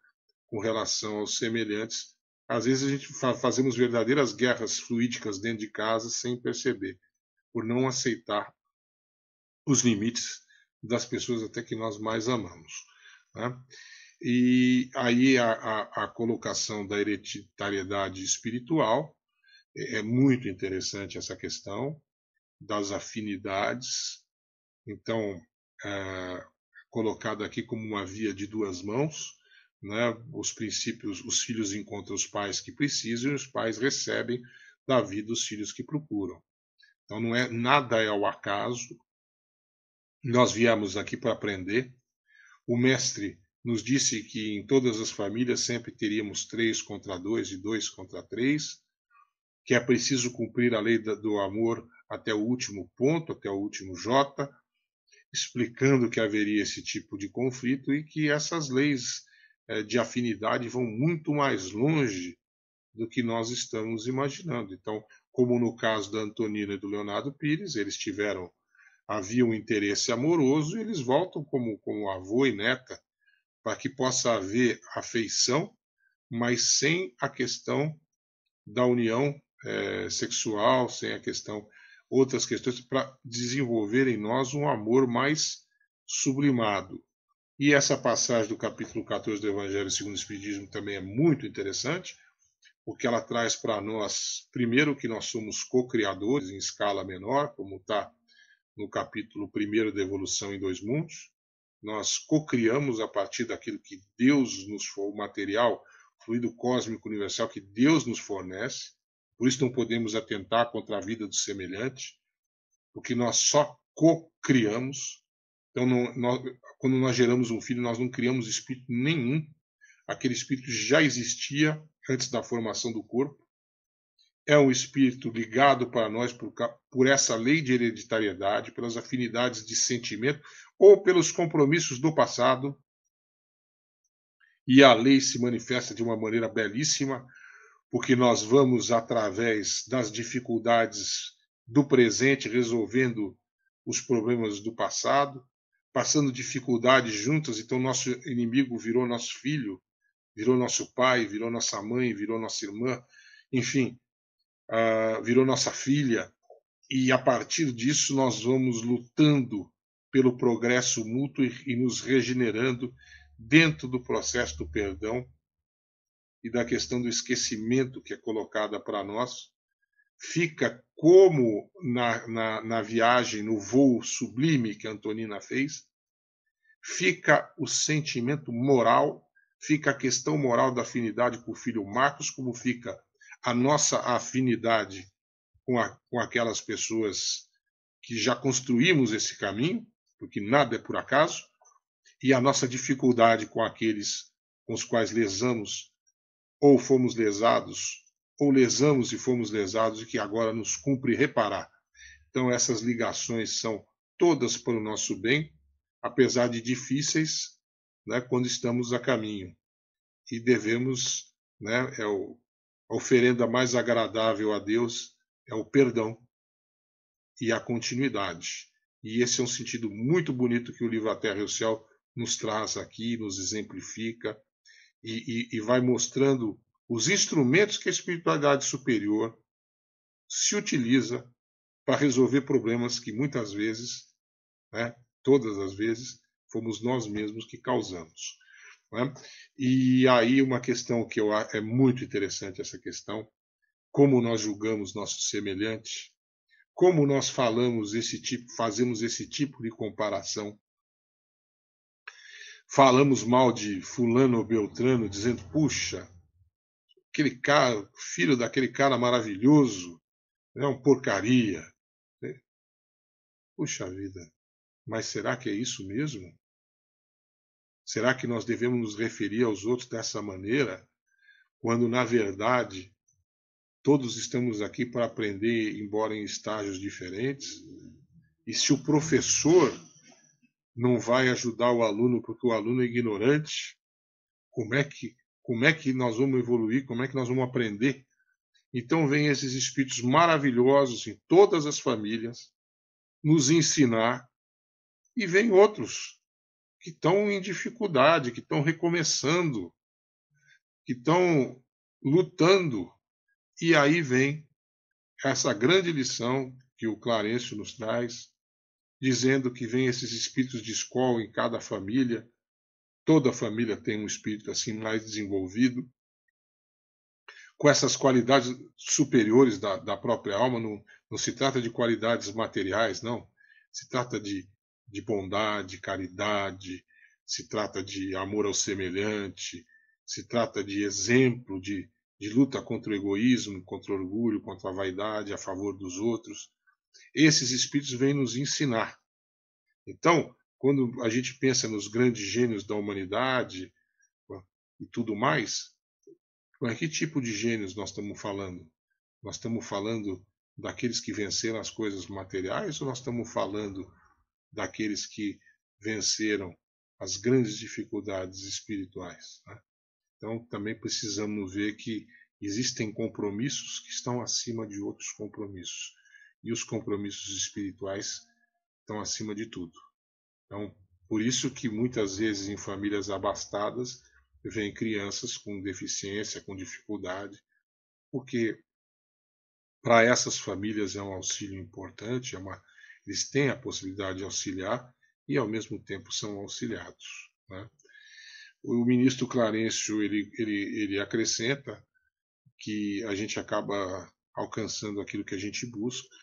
com relação aos semelhantes. Às vezes a gente fazemos verdadeiras guerras fluídicas dentro de casa sem perceber, por não aceitar os limites das pessoas até que nós mais amamos, né? E aí a colocação da hereditariedade espiritual é muito interessante, essa questão das afinidades. Então, colocado aqui como uma via de duas mãos, né? Os princípios, os filhos encontram os pais que precisam e os pais recebem da vida os filhos que procuram. Então, não é nada é ao acaso. Nós viemos aqui para aprender. O mestre nos disse que em todas as famílias sempre teríamos 3 contra 2 e 2 contra 3, que é preciso cumprir a lei do amor até o último ponto, até o último J, explicando que haveria esse tipo de conflito e que essas leis de afinidade vão muito mais longe do que nós estamos imaginando. Então, como no caso da Antonina e do Leonardo Pires, havia um interesse amoroso e eles voltam como avô e neta, para que possa haver afeição, mas sem a questão da união sexual, sem a questão, outras questões, para desenvolver em nós um amor mais sublimado. E essa passagem do capítulo 14 do Evangelho segundo o Espiritismo também é muito interessante, porque ela traz para nós, primeiro, que nós somos co-criadores em escala menor, como está no capítulo 1 da Evolução em Dois Mundos. Nós co-criamos a partir daquilo que Deus nos fornece, o material, fluido cósmico universal que Deus nos fornece. Por isso não podemos atentar contra a vida do semelhante, porque nós só co-criamos. Então, quando nós geramos um filho, nós não criamos espírito nenhum. Aquele espírito já existia antes da formação do corpo. É um espírito ligado para nós por essa lei de hereditariedade, pelas afinidades de sentimento ou pelos compromissos do passado. E a lei se manifesta de uma maneira belíssima, porque nós vamos, através das dificuldades do presente, resolvendo os problemas do passado, passando dificuldades juntas. Então, nosso inimigo virou nosso filho, virou nosso pai, virou nossa mãe, virou nossa irmã, enfim, virou nossa filha. E a partir disso nós vamos lutando pelo progresso mútuo e nos regenerando dentro do processo do perdão e da questão do esquecimento que é colocada para nós. Fica como na viagem, no voo sublime que a Antonina fez, fica o sentimento moral, fica a questão moral da afinidade com o filho Marcos, como fica a nossa afinidade com aquelas pessoas que já construímos esse caminho, porque nada é por acaso, e a nossa dificuldade com aqueles com os quais lesamos ou fomos lesados, ou lesamos e fomos lesados, e que agora nos cumpre reparar. Então, essas ligações são todas para o nosso bem, apesar de difíceis, né, quando estamos a caminho. E devemos, né, a oferenda mais agradável a Deus é o perdão e a continuidade. E esse é um sentido muito bonito que o livro A Terra e o Céu nos traz aqui, nos exemplifica e vai mostrando os instrumentos que a espiritualidade superior se utiliza para resolver problemas que muitas vezes, né, todas as vezes, fomos nós mesmos que causamos. Né? E aí uma questão que é muito interessante, essa questão, como nós julgamos nossos semelhantes, como nós fazemos esse tipo de comparação. Falamos mal de fulano ou beltrano, dizendo, puxa, aquele cara, filho daquele cara maravilhoso, é uma porcaria. Puxa vida, mas será que é isso mesmo? Será que nós devemos nos referir aos outros dessa maneira, quando na verdade todos estamos aqui para aprender, embora em estágios diferentes? E se o professor não vai ajudar o aluno porque o aluno é ignorante? Como é que nós vamos evoluir? Como é que nós vamos aprender? Então vem esses espíritos maravilhosos em todas as famílias nos ensinar, e vem outros que estão em dificuldade, que estão recomeçando, que estão lutando. E aí vem essa grande lição que o Clarencio nos traz, dizendo que vem esses espíritos de escola em cada família. Toda família tem um espírito assim mais desenvolvido, com essas qualidades superiores da própria alma. Não se trata de qualidades materiais, não. Se trata de bondade, caridade, se trata de amor ao semelhante, se trata de exemplo, de luta contra o egoísmo, contra o orgulho, contra a vaidade, a favor dos outros. Esses espíritos vêm nos ensinar. Então, quando a gente pensa nos grandes gênios da humanidade e tudo mais, que tipo de gênios nós estamos falando? Nós estamos falando daqueles que venceram as coisas materiais ou nós estamos falando daqueles que venceram as grandes dificuldades espirituais? Né? Então, também precisamos ver que existem compromissos que estão acima de outros compromissos. E os compromissos espirituais estão acima de tudo. Então, por isso que muitas vezes em famílias abastadas vêm crianças com deficiência, com dificuldade, porque para essas famílias é um auxílio importante, eles têm a possibilidade de auxiliar e ao mesmo tempo são auxiliados. Né? O ministro Clarencio ele acrescenta que a gente acaba alcançando aquilo que a gente busca.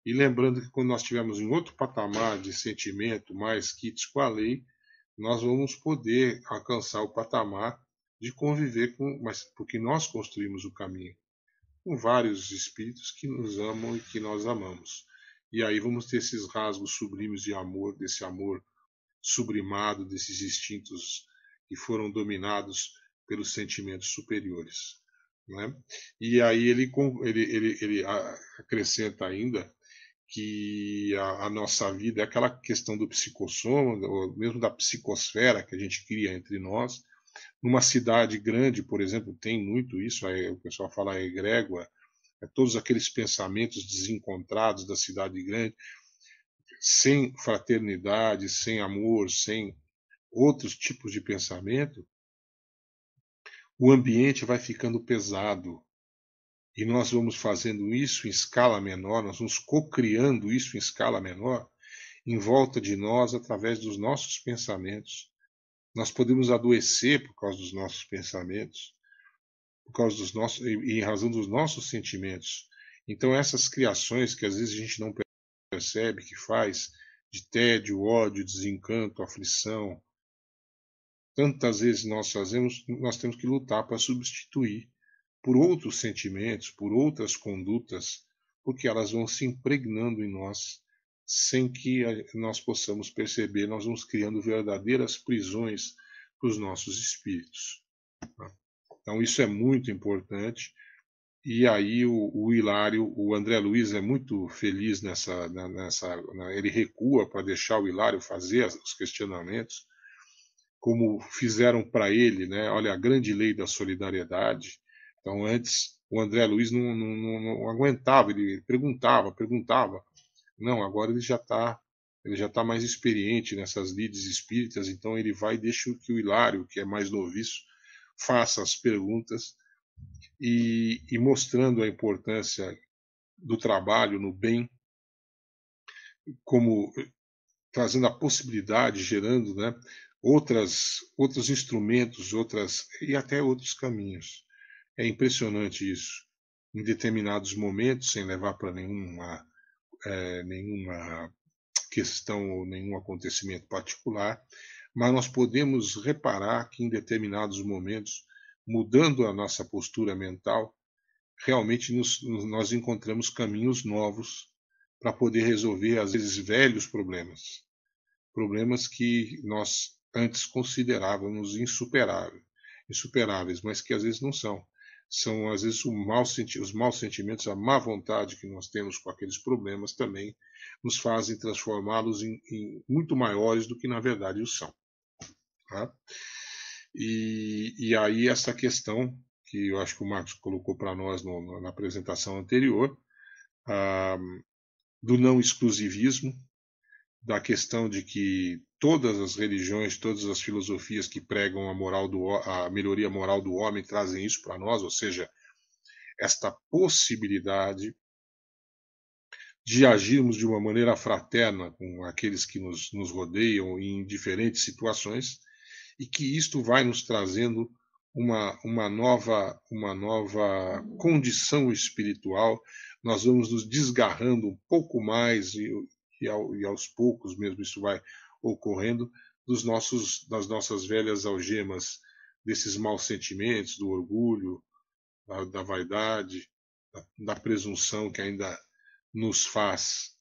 E lembrando que quando nós estivermos em outro patamar de sentimento mais quites com a lei, nós vamos poder alcançar o patamar de conviver com, mas porque nós construímos o caminho, com vários espíritos que nos amam e que nós amamos. E aí vamos ter esses rasgos sublimes de amor, desse amor sublimado, desses instintos que foram dominados pelos sentimentos superiores. Né? E aí ele acrescenta ainda que a nossa vida é aquela questão do psicossoma, ou mesmo da psicosfera que a gente cria entre nós. Numa cidade grande, por exemplo, tem muito isso, aí o pessoal fala egrégora, todos aqueles pensamentos desencontrados da cidade grande, sem fraternidade, sem amor, sem outros tipos de pensamento, o ambiente vai ficando pesado. E nós vamos fazendo isso em escala menor, nós vamos co-criando isso em escala menor, em volta de nós, através dos nossos pensamentos. Nós podemos adoecer por causa dos nossos pensamentos, por causa dos nossos, em razão dos nossos sentimentos. Então, essas criações que às vezes a gente não percebe que faz, de tédio, ódio, desencanto, aflição, tantas vezes nós fazemos, nós temos que lutar para substituir por outros sentimentos, por outras condutas, porque elas vão se impregnando em nós sem que nós possamos perceber. Nós vamos criando verdadeiras prisões para os nossos espíritos. Então isso é muito importante. E aí o Hilário, o André Luiz é muito feliz ele recua para deixar o Hilário fazer os questionamentos, como fizeram para ele, né? Olha, a grande lei da solidariedade. Então, antes, o André Luiz não aguentava, ele perguntava. Não, agora ele já tá mais experiente nessas lides espíritas, então ele vai e deixa que o Hilário, que é mais noviço, faça as perguntas e mostrando a importância do trabalho no bem, como trazendo a possibilidade, gerando, né, outros instrumentos, e até outros caminhos. É impressionante isso. Em determinados momentos, sem levar para nenhuma questão ou nenhum acontecimento particular, mas nós podemos reparar que em determinados momentos, mudando a nossa postura mental, realmente nós encontramos caminhos novos para poder resolver, às vezes, velhos problemas que nós antes considerávamos insuperáveis, mas que às vezes não são. são às vezes os maus sentimentos, a má vontade que nós temos com aqueles problemas também nos fazem transformá-los em muito maiores do que na verdade o são. Tá? E aí essa questão que eu acho que o Marcos colocou para nós na apresentação anterior, do não exclusivismo, da questão de que todas as religiões, todas as filosofias que pregam a melhoria moral do homem trazem isso para nós, ou seja, esta possibilidade de agirmos de uma maneira fraterna com aqueles que nos rodeiam em diferentes situações, e que isto vai nos trazendo uma nova condição espiritual. Nós vamos nos desgarrando um pouco mais, e aos poucos mesmo isso vai ocorrendo, das nossas velhas algemas, desses maus sentimentos, do orgulho, da vaidade, da presunção que ainda nos faz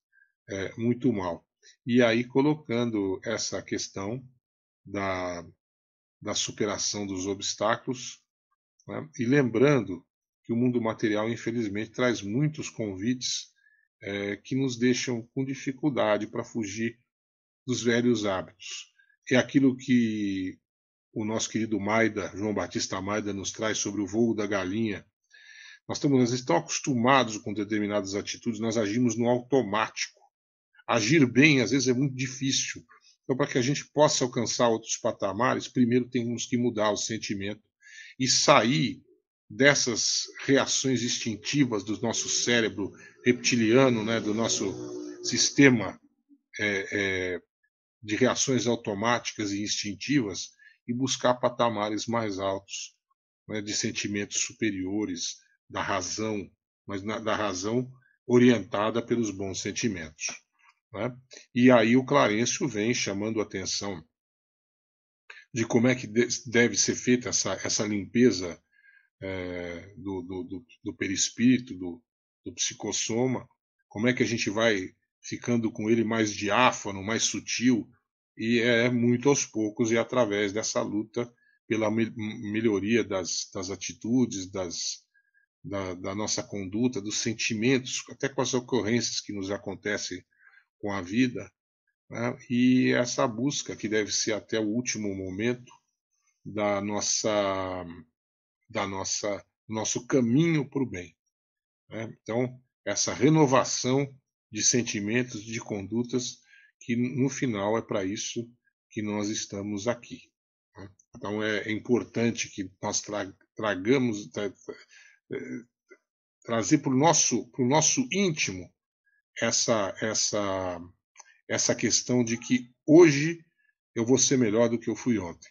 muito mal. E aí colocando essa questão da superação dos obstáculos, né? E lembrando que o mundo material, infelizmente, traz muitos convites que nos deixam com dificuldade para fugir dos velhos hábitos. É aquilo que o nosso querido Maida, João Batista Maida, nos traz sobre o voo da galinha. Nós estamos às vezes tão acostumados com determinadas atitudes, nós agimos no automático. Agir bem, às vezes, é muito difícil. Então, para que a gente possa alcançar outros patamares, primeiro temos que mudar o sentimento e sair dessas reações instintivas do nosso cérebro reptiliano, né, do nosso sistema de reações automáticas e instintivas, e buscar patamares mais altos, né, de sentimentos superiores, da razão, mas da razão orientada pelos bons sentimentos. Né? E aí o Clarencio vem chamando a atenção de como é que deve ser feita essa limpeza do perispírito, do psicossoma, como é que a gente vai ficando com ele mais diáfano, mais sutil, e é muito aos poucos e através dessa luta pela melhoria das atitudes, da nossa conduta, dos sentimentos, até com as ocorrências que nos acontecem com a vida, né? E essa busca que deve ser até o último momento da nosso caminho para o bem, né? Então, essa renovação de sentimentos, de condutas, que no final é para isso que nós estamos aqui. Né? Então, é importante que nós trazer para o nosso íntimo essa questão de que hoje eu vou ser melhor do que eu fui ontem,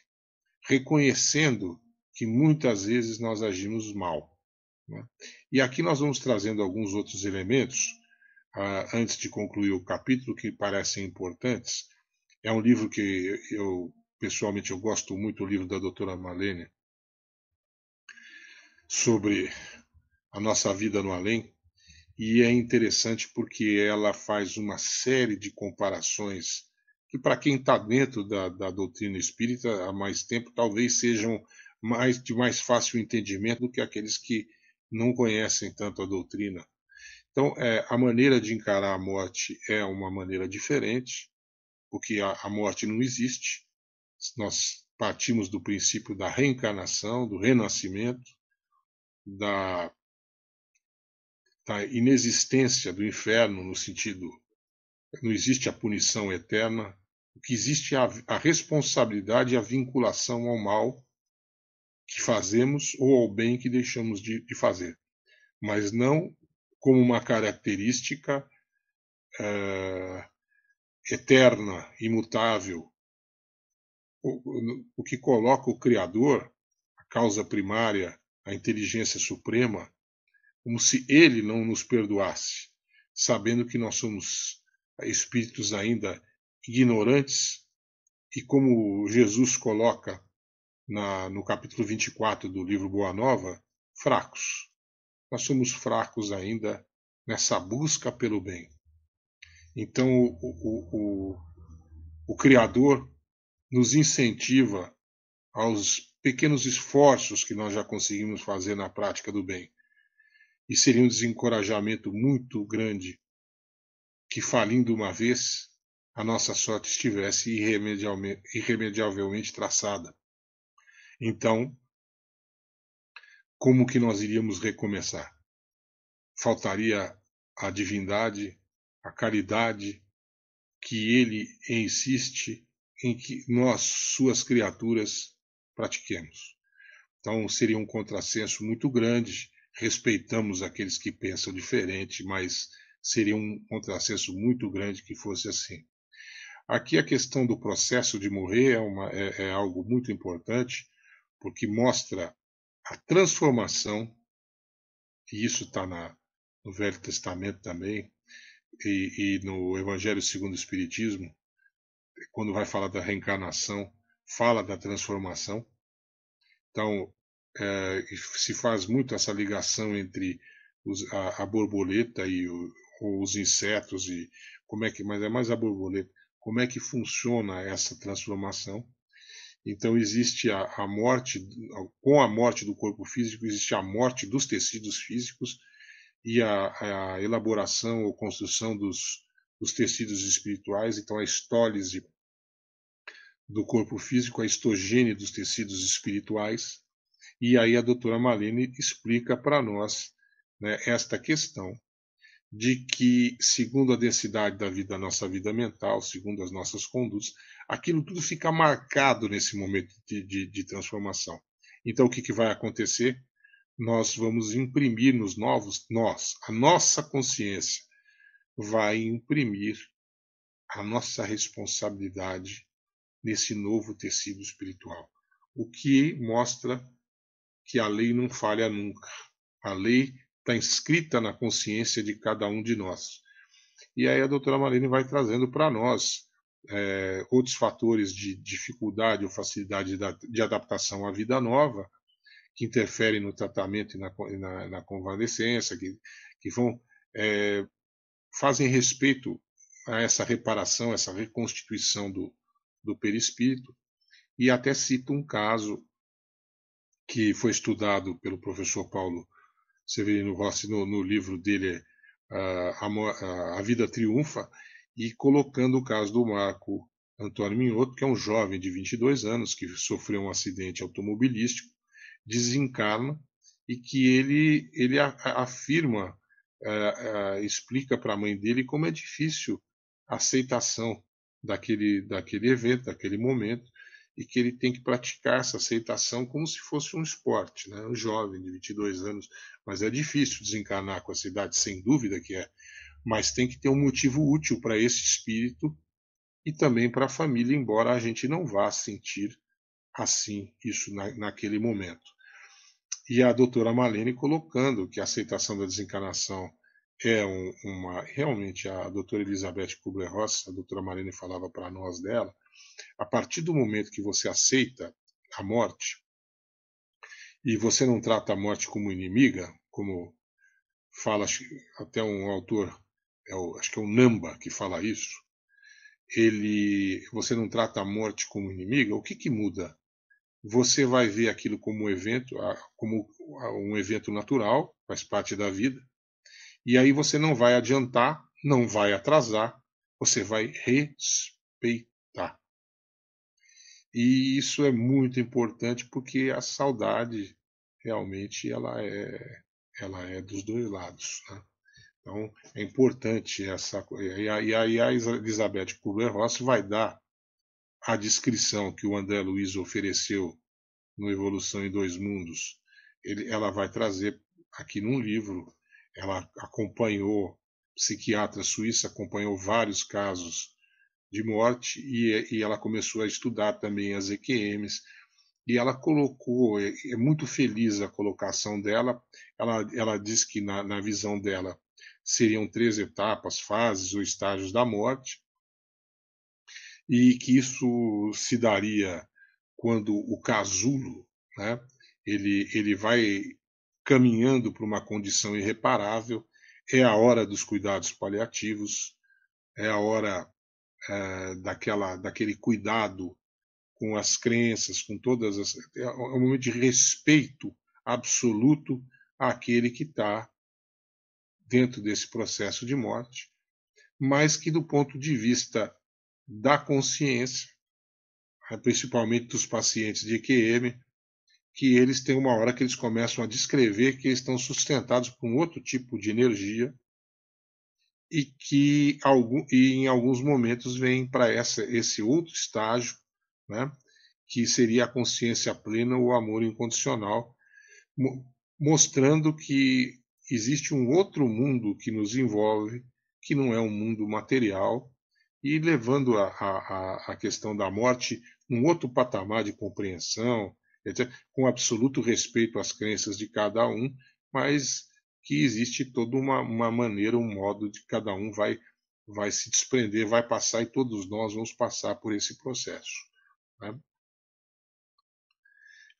reconhecendo que muitas vezes nós agimos mal. Né? E aqui nós vamos trazendo alguns outros elementos, antes de concluir o capítulo, que parecem importantes. É um livro que pessoalmente, eu gosto muito, o livro da doutora Marlene, sobre a nossa vida no além, e é interessante porque ela faz uma série de comparações que, para quem está dentro da doutrina espírita há mais tempo, talvez sejam de mais fácil entendimento do que aqueles que não conhecem tanto a doutrina. Então, a maneira de encarar a morte é uma maneira diferente, porque a morte não existe. Nós partimos do princípio da reencarnação, do renascimento, da inexistência do inferno, no sentido, não existe a punição eterna, o que existe é a responsabilidade e a vinculação ao mal que fazemos ou ao bem que deixamos de fazer, mas não como uma característica eterna, imutável. O que coloca o Criador, a causa primária, a inteligência suprema, como se ele não nos perdoasse, sabendo que nós somos espíritos ainda ignorantes, e como Jesus coloca no capítulo 24 do livro Boa Nova, fracos. Nós somos fracos ainda nessa busca pelo bem. Então o Criador nos incentiva pequenos esforços que nós já conseguimos fazer na prática do bem. E seria um desencorajamento muito grande que, falindo uma vez, a nossa sorte estivesse irremediavelmente traçada. Então, como que nós iríamos recomeçar? Faltaria a divindade, a caridade, que ele insiste em que nós, suas criaturas, pratiquemos. Então, seria um contrassenso muito grande. Respeitamos aqueles que pensam diferente, mas seria um contrassenso muito grande que fosse assim. Aqui a questão do processo de morrer é algo muito importante, porque mostra a transformação, e isso está no Velho Testamento também, e no Evangelho segundo o Espiritismo, quando vai falar da reencarnação, fala da transformação. Então, se faz muito essa ligação entre a borboleta e os insetos, e mas é mais a borboleta, como é que funciona essa transformação. Então existe a morte, com a morte do corpo físico, existe a morte dos tecidos físicos e a elaboração ou construção dos tecidos espirituais. Então a estólise do corpo físico, a histogênese dos tecidos espirituais. E aí a doutora Malene explica para nós, né, esta questão de que, segundo a densidade da nossa vida mental, segundo as nossas condutas, aquilo tudo fica marcado nesse momento de transformação. Então, o que vai acontecer? Nós vamos imprimir nos novos, a nossa consciência vai imprimir a nossa responsabilidade nesse novo tecido espiritual. O que mostra que a lei não falha nunca. A lei está inscrita na consciência de cada um de nós. E aí a doutora Marlene vai trazendo para nós outros fatores de dificuldade ou facilidade de adaptação à vida nova, que interferem no tratamento e na convalescência, que vão fazem respeito a essa reparação, essa reconstituição do perispírito. E até cito um caso que foi estudado pelo professor Paulo Severino Rossi no livro dele A Vida Triunfa, e colocando o caso do Marco Antônio Minhoto, que é um jovem de 22 anos que sofreu um acidente automobilístico, desencarna, e que ele afirma, explica para a mãe dele como é difícil a aceitação daquele evento, daquele momento, e que ele tem que praticar essa aceitação como se fosse um esporte, né? Um jovem de 22 anos, mas é difícil desencarnar com essa idade, sem dúvida que é, mas tem que ter um motivo útil para esse espírito e também para a família, embora a gente não vá sentir assim isso naquele momento. E a doutora Malene colocando que a aceitação da desencarnação é realmente, a doutora Elizabeth Kubler-Ross, a doutora Malene falava para nós dela, a partir do momento que você aceita a morte, e você não trata a morte como inimiga, como fala até um autor, acho que é o Namba que fala isso, você não trata a morte como inimiga, o que muda? Você vai ver aquilo como um evento natural, faz parte da vida, e aí você não vai adiantar, não vai atrasar, você vai respeitar. E isso é muito importante porque a saudade realmente ela é dos dois lados, né? Então é importante essa coisa. E aí a Elizabeth Kubler-Ross vai dar a descrição que o André Luiz ofereceu no Evolução em Dois Mundos. Ela vai trazer aqui num livro. Ela acompanhou, psiquiatra suíça, acompanhou vários casos de morte, e ela começou a estudar também as EQMs, e ela colocou, é muito feliz a colocação dela, ela diz que na visão dela seriam 3 etapas, fases ou estágios da morte, e que isso se daria quando o casulo, né, ele vai caminhando para uma condição irreparável, é a hora dos cuidados paliativos, é a hora daquele cuidado com as crenças, com todas as. É um momento de respeito absoluto àquele que está dentro desse processo de morte, mas que, do ponto de vista da consciência, principalmente dos pacientes de EQM, que eles têm uma hora que eles começam a descrever que eles estão sustentados por um outro tipo de energia e que em alguns momentos vem para esse outro estágio, né, que seria a consciência plena ou o amor incondicional, mostrando que existe um outro mundo que nos envolve, que não é um mundo material, e levando a questão da morte num outro patamar de compreensão, etc., com absoluto respeito às crenças de cada um, mas que existe toda uma maneira, um modo de cada um vai se desprender, vai passar, e todos nós vamos passar por esse processo, né?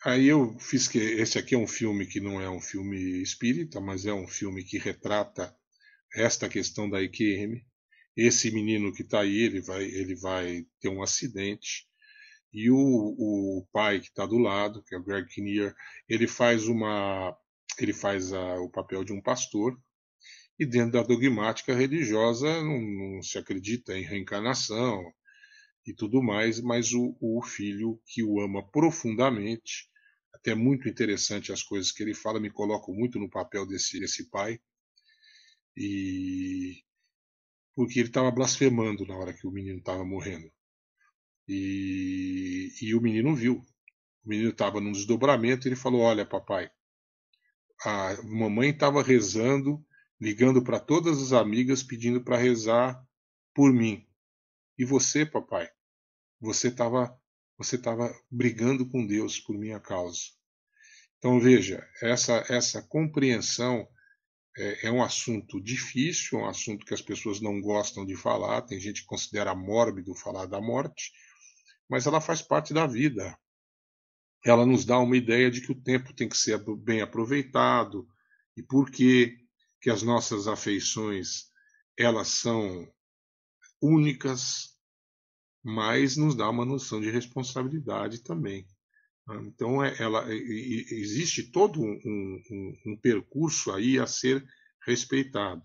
Aí eu fiz que esse aqui é um filme que não é um filme espírita, mas é um filme que retrata esta questão da EQM. Esse menino que está aí, ele vai ter um acidente, e o pai que está do lado, que é o Greg Kinnear, ele faz o papel de um pastor, e dentro da dogmática religiosa não se acredita em reencarnação e tudo mais, mas o filho que o ama profundamente, até muito interessante as coisas que ele fala, me coloco muito no papel desse pai, e porque ele estava blasfemando na hora que o menino estava morrendo. E o menino viu. O menino estava num desdobramento e ele falou: Olha, papai, a mamãe estava rezando, ligando para todas as amigas pedindo para rezar por mim. E você, papai, você estava brigando com Deus por minha causa. Então veja, essa compreensão é um assunto difícil, é um assunto que as pessoas não gostam de falar. Tem gente que considera mórbido falar da morte, mas ela faz parte da vida. Ela nos dá uma ideia de que o tempo tem que ser bem aproveitado, e por que as nossas afeições elas são únicas, mas nos dá uma noção de responsabilidade também. Então, existe todo um percurso aí a ser respeitado.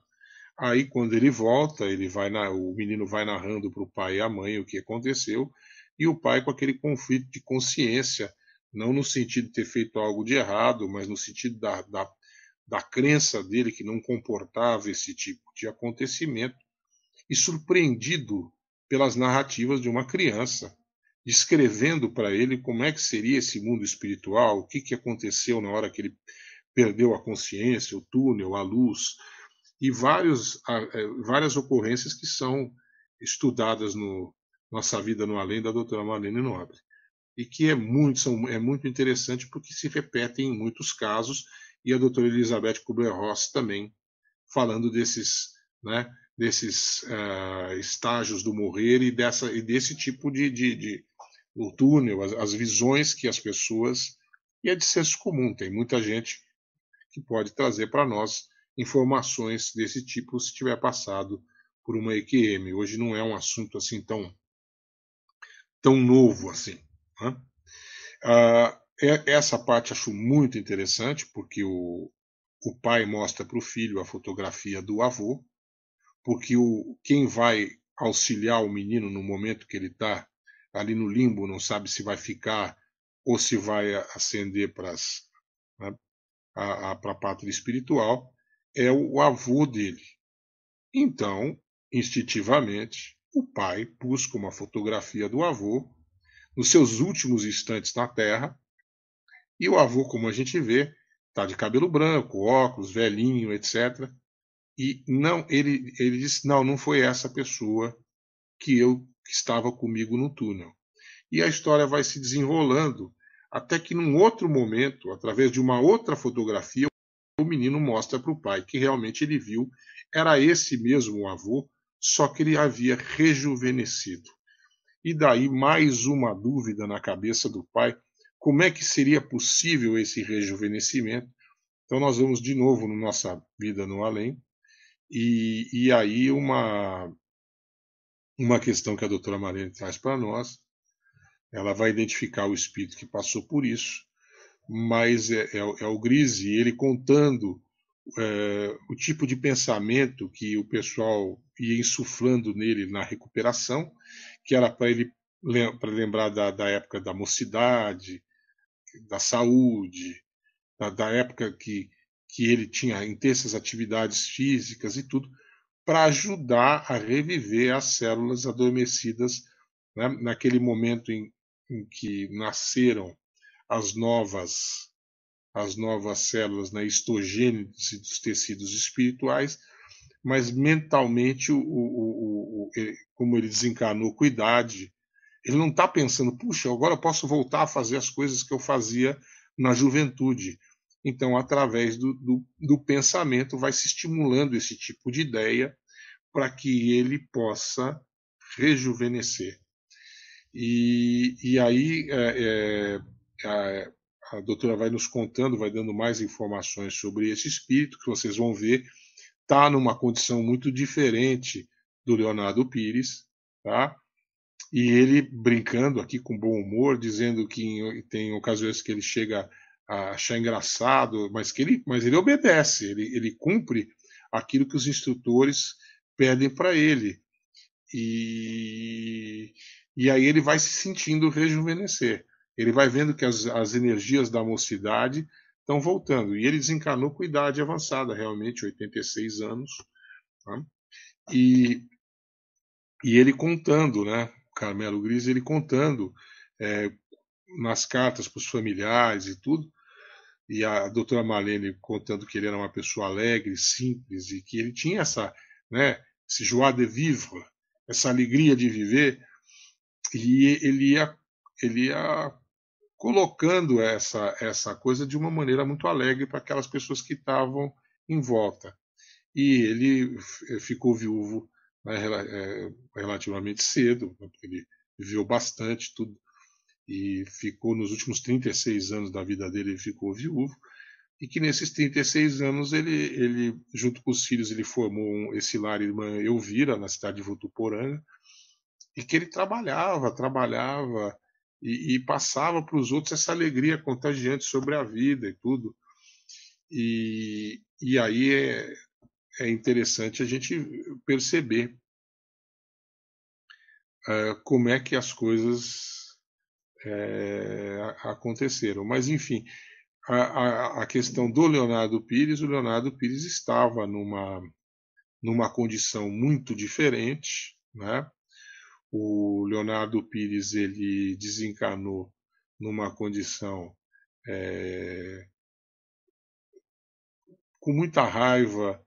Aí, quando ele volta, o menino vai narrando para o pai e a mãe o que aconteceu, e o pai com aquele conflito de consciência, não no sentido de ter feito algo de errado, mas no sentido da crença dele que não comportava esse tipo de acontecimento, e surpreendido pelas narrativas de uma criança, descrevendo para ele como é que seria esse mundo espiritual, o que aconteceu na hora que ele perdeu a consciência, o túnel, a luz, e várias ocorrências que são estudadas no Nossa Vida no Além, da doutora Marlene Nobre, e que é muito interessante porque se repetem em muitos casos, e a doutora Elizabeth Kubler-Ross também falando desses estágios do morrer e desse tipo de o túnel, as visões que as pessoas, e é de senso comum, tem muita gente que pode trazer para nós informações desse tipo se tiver passado por uma EQM. Hoje não é um assunto assim tão novo assim, né? Essa parte acho muito interessante, porque o pai mostra para o filho a fotografia do avô, porque quem vai auxiliar o menino no momento que ele está ali no limbo, não sabe se vai ficar ou se vai ascender para né, a pátria espiritual, é o avô dele. Então, instintivamente, o pai busca uma fotografia do avô nos seus últimos instantes na Terra, e o avô, como a gente vê, está de cabelo branco, óculos, velhinho, etc. E não, ele disse: não foi essa pessoa que estava comigo no túnel. E a história vai se desenrolando até que, num outro momento, através de uma outra fotografia, o menino mostra para o pai que realmente ele viu era esse mesmo avô, só que ele havia rejuvenescido. E daí mais uma dúvida na cabeça do pai: como é que seria possível esse rejuvenescimento? Então nós vamos de novo na nossa vida no além, e aí uma questão que a doutora Marlene traz para nós, ela vai identificar o espírito que passou por isso, mas é o Grise, ele contando o tipo de pensamento que o pessoal ia insuflando nele na recuperação, que era para ele para lembrar da época da mocidade, da saúde, da época que ele tinha intensas atividades físicas e tudo, para ajudar a reviver as células adormecidas, né, naquele momento em que nasceram as novas as novas células na histogênese dos tecidos espirituais, mas mentalmente, como ele desencarnou com idade, ele não está pensando, puxa, agora eu posso voltar a fazer as coisas que eu fazia na juventude. Então, através do pensamento, vai se estimulando esse tipo de ideia para que ele possa rejuvenescer. E aí a doutora vai nos contando, vai dando mais informações sobre esse espírito, que vocês vão ver, está numa condição muito diferente do Leonardo Pires, tá? E ele brincando aqui com bom humor, dizendo que tem ocasiões que ele chega a achar engraçado, mas ele obedece, ele cumpre aquilo que os instrutores pedem para ele. E, e aí ele vai se sentindo rejuvenescer. Ele vai vendo que as energias da mocidade estão voltando. E ele desencarnou com idade avançada, realmente, 86 anos. Tá? E, e ele contando, né? Carmelo Gris, ele contando é, nas cartas para os familiares e tudo, e a doutora Marlene contando que ele era uma pessoa alegre, simples, e que ele tinha essa, né, esse joie de vivre, essa alegria de viver, e ele ia colocando essa coisa de uma maneira muito alegre para aquelas pessoas que estavam em volta. E ele ficou viúvo, né, relativamente cedo, porque ele viveu bastante, tudo, e ficou nos últimos 36 anos da vida dele, ele ficou viúvo, e que nesses 36 anos ele junto com os filhos, ele formou esse lar irmã Elvira, na cidade de Votuporanga, e que ele trabalhava e passava para os outros essa alegria contagiante sobre a vida e tudo. E aí é interessante a gente perceber como é que as coisas aconteceram. Mas, enfim, a questão do Leonardo Pires, o Leonardo Pires estava numa condição muito diferente, né? O Leonardo Pires ele desencarnou numa condição com muita raiva.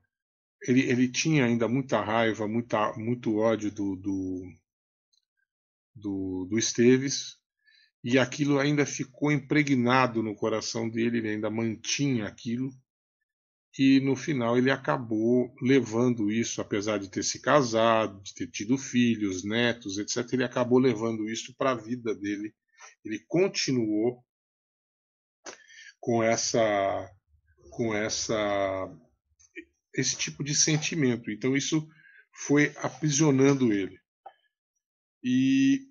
Ele tinha ainda muita raiva, muito ódio do Esteves, e aquilo ainda ficou impregnado no coração dele, ele ainda mantinha aquilo, e no final ele acabou levando isso, apesar de ter se casado, de ter tido filhos, netos, etc., ele acabou levando isso para a vida dele. Ele continuou com com essa esse tipo de sentimento. Então isso foi aprisionando ele. E,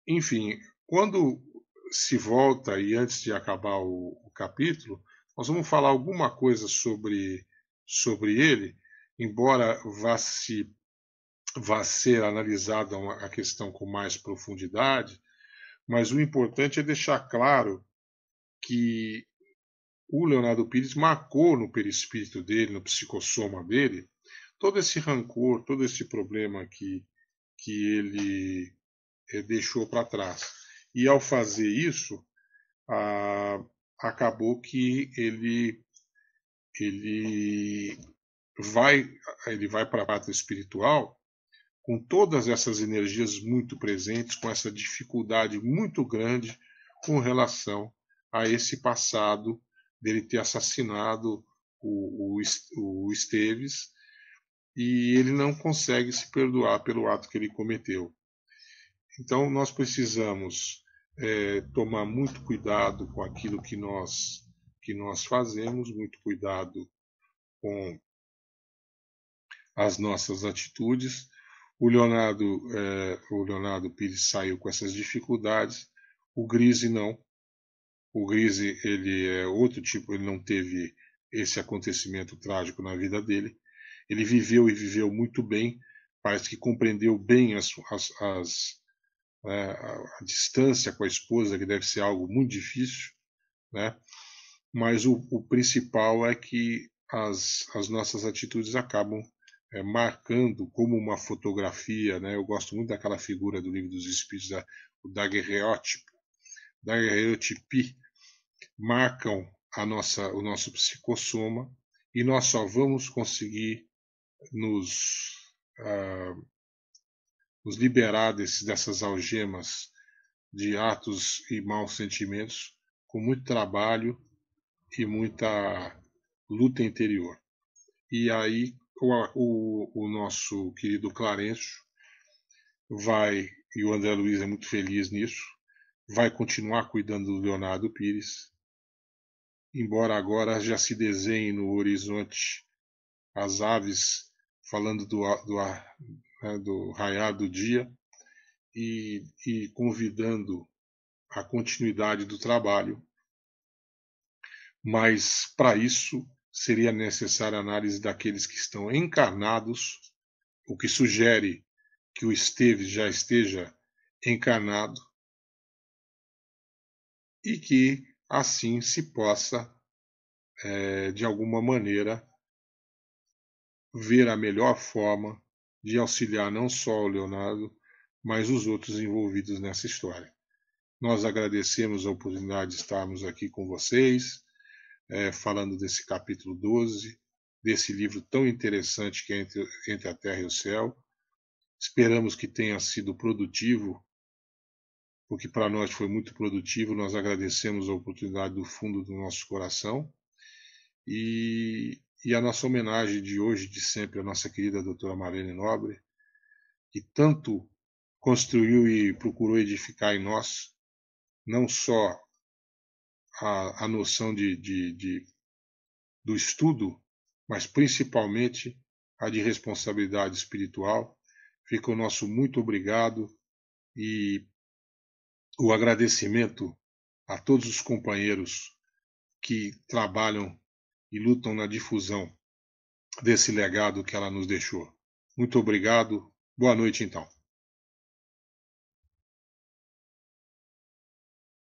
enfim, quando se volta e antes de acabar o capítulo, nós vamos falar alguma coisa sobre ele, embora vá ser analisada a questão com mais profundidade, mas o importante é deixar claro que o Leonardo Pires marcou no perispírito dele, no psicossoma dele, todo esse rancor, todo esse problema que ele deixou para trás. E ao fazer isso, ah, acabou que ele vai ele vai para a pátria espiritual com todas essas energias muito presentes, com essa dificuldade muito grande com relação a esse passado dele ter assassinado o Esteves, e ele não consegue se perdoar pelo ato que ele cometeu. Então nós precisamos tomar muito cuidado com aquilo que nós fazemos, muito cuidado com as nossas atitudes. O Leonardo Pires saiu com essas dificuldades, O Grise não. O Grise, ele é outro tipo, ele não teve esse acontecimento trágico na vida dele. Ele viveu e viveu muito bem, parece que compreendeu bem a distância com a esposa, que deve ser algo muito difícil, né? Mas o principal é que as nossas atitudes acabam marcando como uma fotografia, né? Eu gosto muito daquela figura do Livro dos Espíritos, o daguerreótipo, daguerreotipi, marcam o nosso psicossoma, e nós só vamos conseguir uh, nos liberar dessas algemas de atos e maus sentimentos com muito trabalho e muita luta interior. E aí o nosso querido Clarencio vai, e o André Luiz é muito feliz nisso, vai continuar cuidando do Leonardo Pires, embora agora já se desenhe no horizonte as aves falando do raiar do dia, e convidando a continuidade do trabalho, mas para isso seria necessária a análise daqueles que estão encarnados, o que sugere que o Esteves já esteja encarnado, e que assim se possa, de alguma maneira, ver a melhor forma de auxiliar não só o Leonardo, mas os outros envolvidos nessa história. Nós agradecemos a oportunidade de estarmos aqui com vocês, falando desse capítulo 12, desse livro tão interessante que é Entre a Terra e o Céu. Esperamos que tenha sido produtivo, porque para nós foi muito produtivo. Nós agradecemos a oportunidade do fundo do nosso coração. E a nossa homenagem de hoje, de sempre, à nossa querida doutora Marlene Nobre, que tanto construiu e procurou edificar em nós, não só a noção do estudo, mas principalmente a de responsabilidade espiritual. Fica o nosso muito obrigado e o agradecimento a todos os companheiros que trabalham e lutam na difusão desse legado que ela nos deixou. Muito obrigado. Boa noite, então.